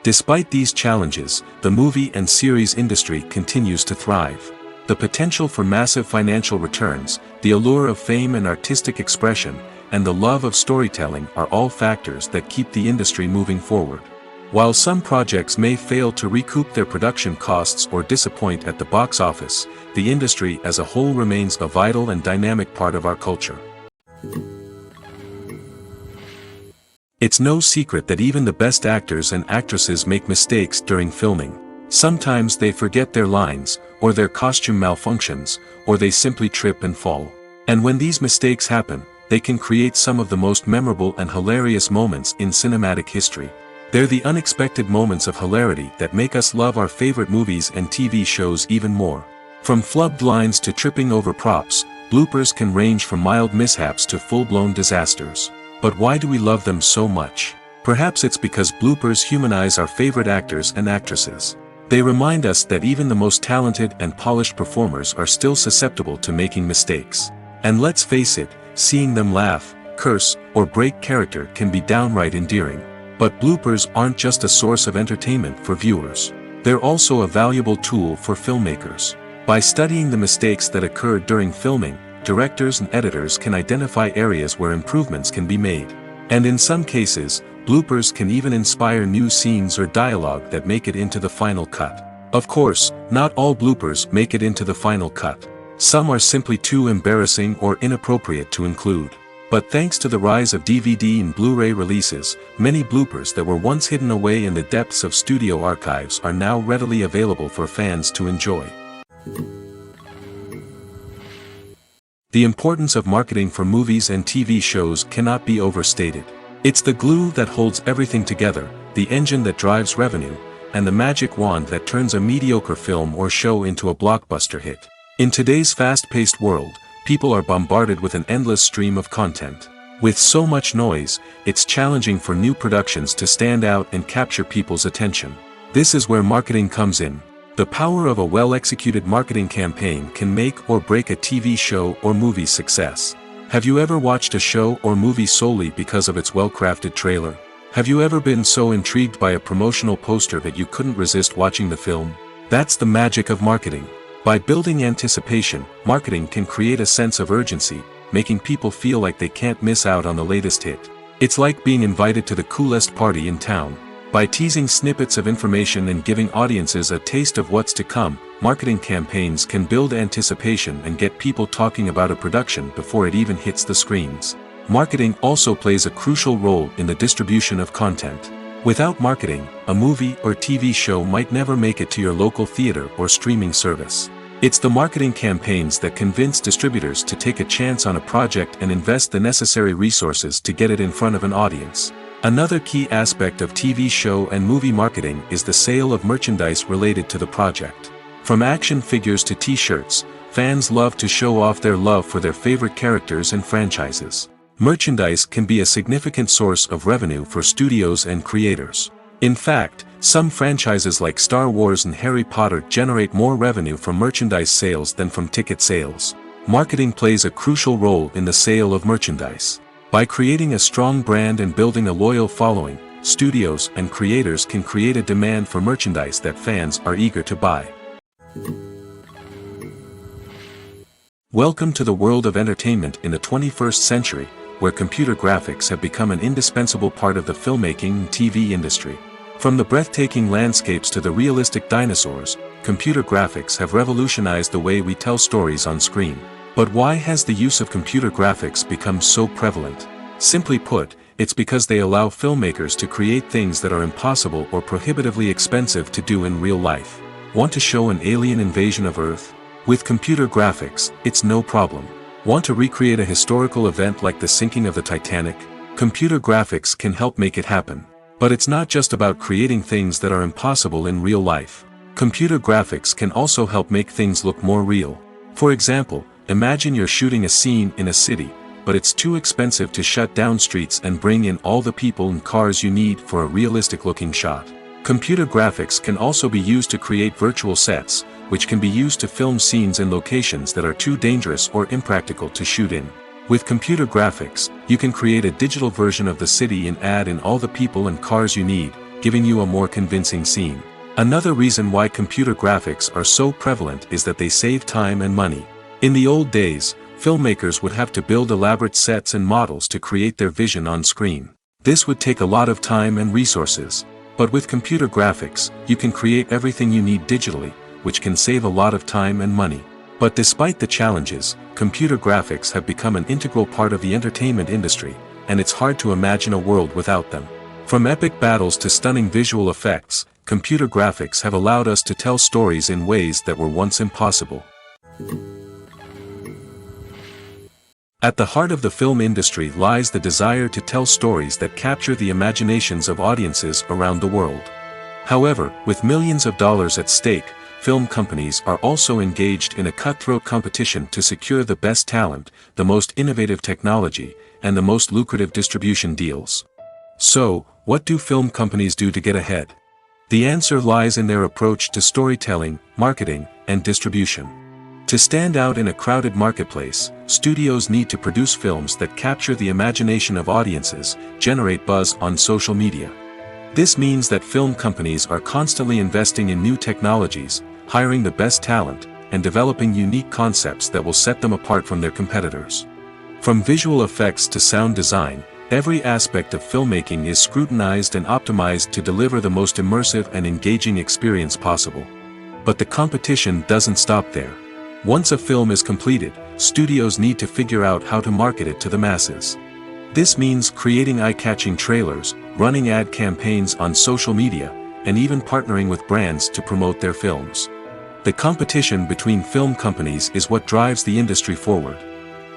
Despite these challenges, the movie and series industry continues to thrive. The potential for massive financial returns, the allure of fame and artistic expression, and the love of storytelling are all factors that keep the industry moving forward. While some projects may fail to recoup their production costs or disappoint at the box office, the industry as a whole remains a vital and dynamic part of our culture. It's no secret that even the best actors and actresses make mistakes during filming. Sometimes they forget their lines, or their costume malfunctions, or they simply trip and fall. And when these mistakes happen, they can create some of the most memorable and hilarious moments in cinematic history. They're the unexpected moments of hilarity that make us love our favorite movies and TV shows even more. From flubbed lines to tripping over props, bloopers can range from mild mishaps to full-blown disasters. But why do we love them so much? Perhaps it's because bloopers humanize our favorite actors and actresses. They remind us that even the most talented and polished performers are still susceptible to making mistakes. And let's face it, seeing them laugh, curse, or break character can be downright endearing. But bloopers aren't just a source of entertainment for viewers. They're also a valuable tool for filmmakers. By studying the mistakes that occurred during filming, directors and editors can identify areas where improvements can be made. And in some cases, bloopers can even inspire new scenes or dialogue that make it into the final cut. Of course, not all bloopers make it into the final cut. Some are simply too embarrassing or inappropriate to include. But thanks to the rise of DVD and Blu-ray releases, many bloopers that were once hidden away in the depths of studio archives are now readily available for fans to enjoy. The importance of marketing for movies and TV shows cannot be overstated. It's the glue that holds everything together, the engine that drives revenue, and the magic wand that turns a mediocre film or show into a blockbuster hit. In today's fast-paced world, people are bombarded with an endless stream of content. With so much noise, it's challenging for new productions to stand out and capture people's attention. This is where marketing comes in. The power of a well-executed marketing campaign can make or break a TV show or movie's success. Have you ever watched a show or movie solely because of its well-crafted trailer? Have you ever been so intrigued by a promotional poster that you couldn't resist watching the film? That's the magic of marketing. By building anticipation, marketing can create a sense of urgency, making people feel like they can't miss out on the latest hit. It's like being invited to the coolest party in town. By teasing snippets of information and giving audiences a taste of what's to come, marketing campaigns can build anticipation and get people talking about a production before it even hits the screens. Marketing also plays a crucial role in the distribution of content. Without marketing, a movie or TV show might never make it to your local theater or streaming service. It's the marketing campaigns that convince distributors to take a chance on a project and invest the necessary resources to get it in front of an audience. Another key aspect of TV show and movie marketing is the sale of merchandise related to the project. From action figures to t-shirts, fans love to show off their love for their favorite characters and franchises. Merchandise can be a significant source of revenue for studios and creators. In fact, some franchises like Star Wars and Harry Potter generate more revenue from merchandise sales than from ticket sales. Marketing plays a crucial role in the sale of merchandise. By creating a strong brand and building a loyal following, studios and creators can create a demand for merchandise that fans are eager to buy. Welcome to the world of entertainment in the 21st century, where computer graphics have become an indispensable part of the filmmaking and TV industry. From the breathtaking landscapes to the realistic dinosaurs, computer graphics have revolutionized the way we tell stories on screen. But why has the use of computer graphics become so prevalent? Simply put, it's because they allow filmmakers to create things that are impossible or prohibitively expensive to do in real life. Want to show an alien invasion of Earth? With computer graphics, it's no problem. Want to recreate a historical event like the sinking of the Titanic? Computer graphics can help make it happen. But it's not just about creating things that are impossible in real life. Computer graphics can also help make things look more real. For example, imagine you're shooting a scene in a city, but it's too expensive to shut down streets and bring in all the people and cars you need for a realistic-looking shot. Computer graphics can also be used to create virtual sets, which can be used to film scenes in locations that are too dangerous or impractical to shoot in. With computer graphics, you can create a digital version of the city and add in all the people and cars you need, giving you a more convincing scene. Another reason why computer graphics are so prevalent is that they save time and money. In the old days, filmmakers would have to build elaborate sets and models to create their vision on screen. This would take a lot of time and resources. But with computer graphics, you can create everything you need digitally, which can save a lot of time and money. But despite the challenges, computer graphics have become an integral part of the entertainment industry, and it's hard to imagine a world without them. From epic battles to stunning visual effects, computer graphics have allowed us to tell stories in ways that were once impossible. At the heart of the film industry lies the desire to tell stories that capture the imaginations of audiences around the world. However, with millions of dollars at stake, film companies are also engaged in a cutthroat competition to secure the best talent, the most innovative technology, and the most lucrative distribution deals. So, what do film companies do to get ahead? The answer lies in their approach to storytelling, marketing, and distribution. To stand out in a crowded marketplace, studios need to produce films that capture the imagination of audiences, generate buzz on social media. This means that film companies are constantly investing in new technologies, hiring the best talent, and developing unique concepts that will set them apart from their competitors. From visual effects to sound design, every aspect of filmmaking is scrutinized and optimized to deliver the most immersive and engaging experience possible. But the competition doesn't stop there. Once a film is completed, studios need to figure out how to market it to the masses. This means creating eye-catching trailers, running ad campaigns on social media, and even partnering with brands to promote their films. The competition between film companies is what drives the industry forward.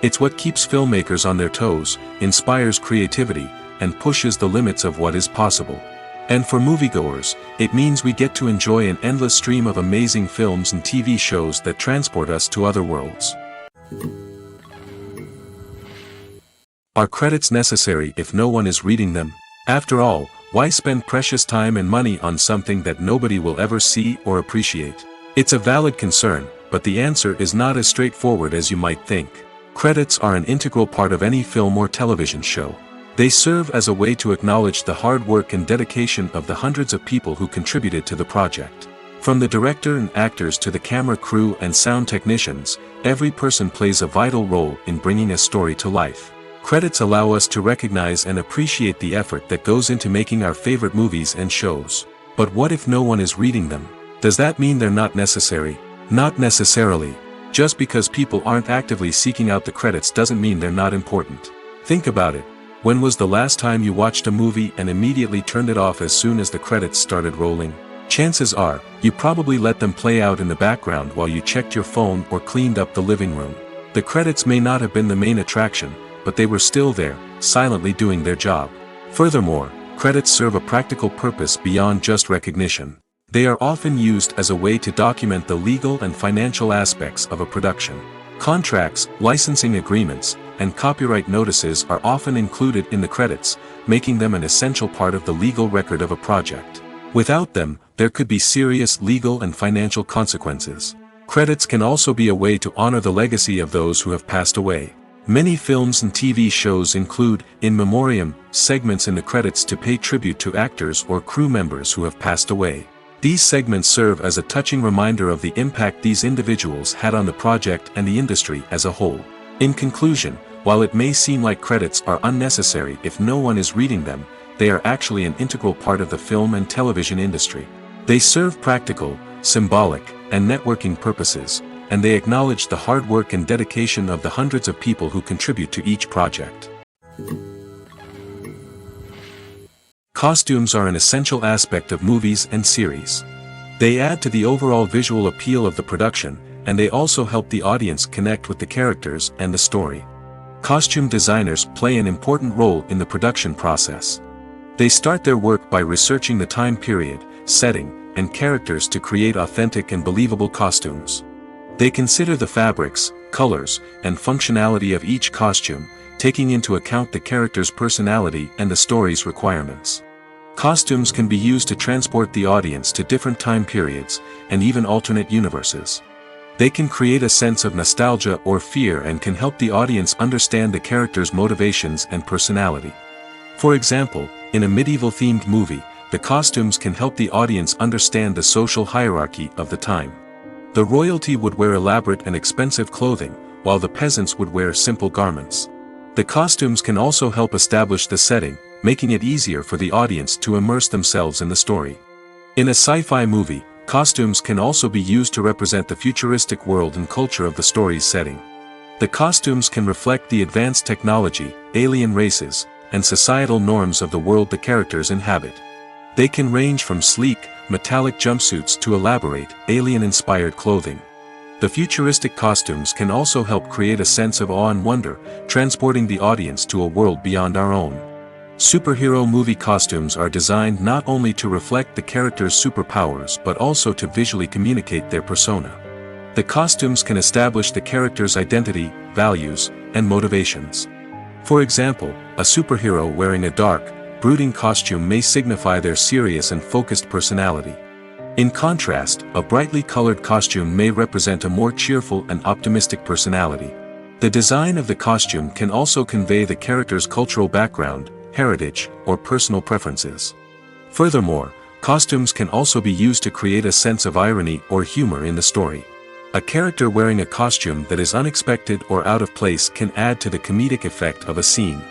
It's what keeps filmmakers on their toes, inspires creativity, and pushes the limits of what is possible. And for moviegoers, it means we get to enjoy an endless stream of amazing films and TV shows that transport us to other worlds. Are credits necessary if no one is reading them? After all, why spend precious time and money on something that nobody will ever see or appreciate? It's a valid concern, but the answer is not as straightforward as you might think. Credits are an integral part of any film or television show. They serve as a way to acknowledge the hard work and dedication of the hundreds of people who contributed to the project. From the director and actors to the camera crew and sound technicians, every person plays a vital role in bringing a story to life. Credits allow us to recognize and appreciate the effort that goes into making our favorite movies and shows. But what if no one is reading them? Does that mean they're not necessary? Not necessarily. Just because people aren't actively seeking out the credits doesn't mean they're not important. Think about it. When was the last time you watched a movie and immediately turned it off as soon as the credits started rolling? Chances are, you probably let them play out in the background while you checked your phone or cleaned up the living room. The credits may not have been the main attraction, but they were still there, silently doing their job. Furthermore, credits serve a practical purpose beyond just recognition. They are often used as a way to document the legal and financial aspects of a production. Contracts, licensing agreements, and copyright notices are often included in the credits, making them an essential part of the legal record of a project. Without them, there could be serious legal and financial consequences. Credits can also be a way to honor the legacy of those who have passed away. Many films and TV shows include in memoriam segments in the credits to pay tribute to actors or crew members who have passed away. These segments serve as a touching reminder of the impact these individuals had on the project and the industry as a whole. In conclusion, while it may seem like credits are unnecessary if no one is reading them, they are actually an integral part of the film and television industry. They serve practical, symbolic, and networking purposes, and they acknowledge the hard work and dedication of the hundreds of people who contribute to each project. Costumes are an essential aspect of movies and series. They add to the overall visual appeal of the production, and they also help the audience connect with the characters and the story. Costume designers play an important role in the production process. They start their work by researching the time period, setting, and characters to create authentic and believable costumes. They consider the fabrics, colors, and functionality of each costume, taking into account the character's personality and the story's requirements. Costumes can be used to transport the audience to different time periods, and even alternate universes. They can create a sense of nostalgia or fear and can help the audience understand the character's motivations and personality. For example, in a medieval-themed movie, the costumes can help the audience understand the social hierarchy of the time. The royalty would wear elaborate and expensive clothing, while the peasants would wear simple garments. The costumes can also help establish the setting, making it easier for the audience to immerse themselves in the story. In a sci-fi movie, costumes can also be used to represent the futuristic world and culture of the story's setting. The costumes can reflect the advanced technology, alien races, and societal norms of the world the characters inhabit. They can range from sleek, metallic jumpsuits to elaborate, alien-inspired clothing. The futuristic costumes can also help create a sense of awe and wonder, transporting the audience to a world beyond our own. Superhero movie costumes are designed not only to reflect the character's superpowers but also to visually communicate their persona. The costumes can establish the character's identity, values, and motivations. For example, a superhero wearing a dark, brooding costume may signify their serious and focused personality. In contrast, a brightly colored costume may represent a more cheerful and optimistic personality. The design of the costume can also convey the character's cultural background, heritage, or personal preferences. Furthermore, costumes can also be used to create a sense of irony or humor in the story. A character wearing a costume that is unexpected or out of place can add to the comedic effect of a scene.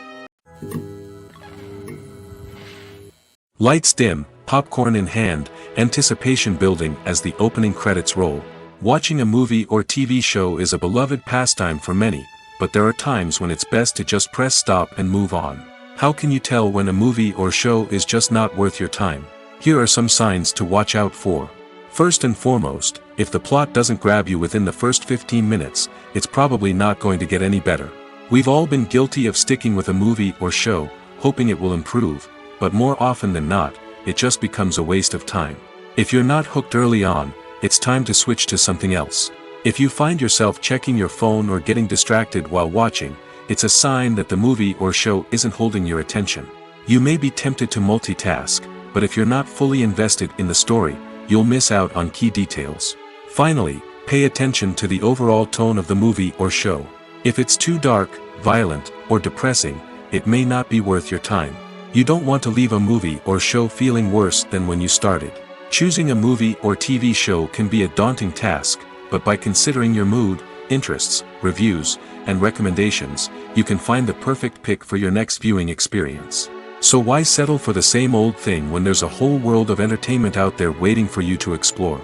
Lights dim, popcorn in hand, anticipation building as the opening credits roll. Watching a movie or TV show is a beloved pastime for many, but there are times when it's best to just press stop and move on. How can you tell when a movie or show is just not worth your time? Here are some signs to watch out for. First and foremost, if the plot doesn't grab you within the first 15 minutes, it's probably not going to get any better. We've all been guilty of sticking with a movie or show, hoping it will improve, but more often than not, it just becomes a waste of time. If you're not hooked early on, it's time to switch to something else. If you find yourself checking your phone or getting distracted while watching, it's a sign that the movie or show isn't holding your attention. You may be tempted to multitask, but if you're not fully invested in the story, you'll miss out on key details. Finally, pay attention to the overall tone of the movie or show. If it's too dark, violent, or depressing, it may not be worth your time. You don't want to leave a movie or show feeling worse than when you started. Choosing a movie or TV show can be a daunting task, but by considering your mood, interests, reviews, and recommendations, you can find the perfect pick for your next viewing experience. So why settle for the same old thing when there's a whole world of entertainment out there waiting for you to explore?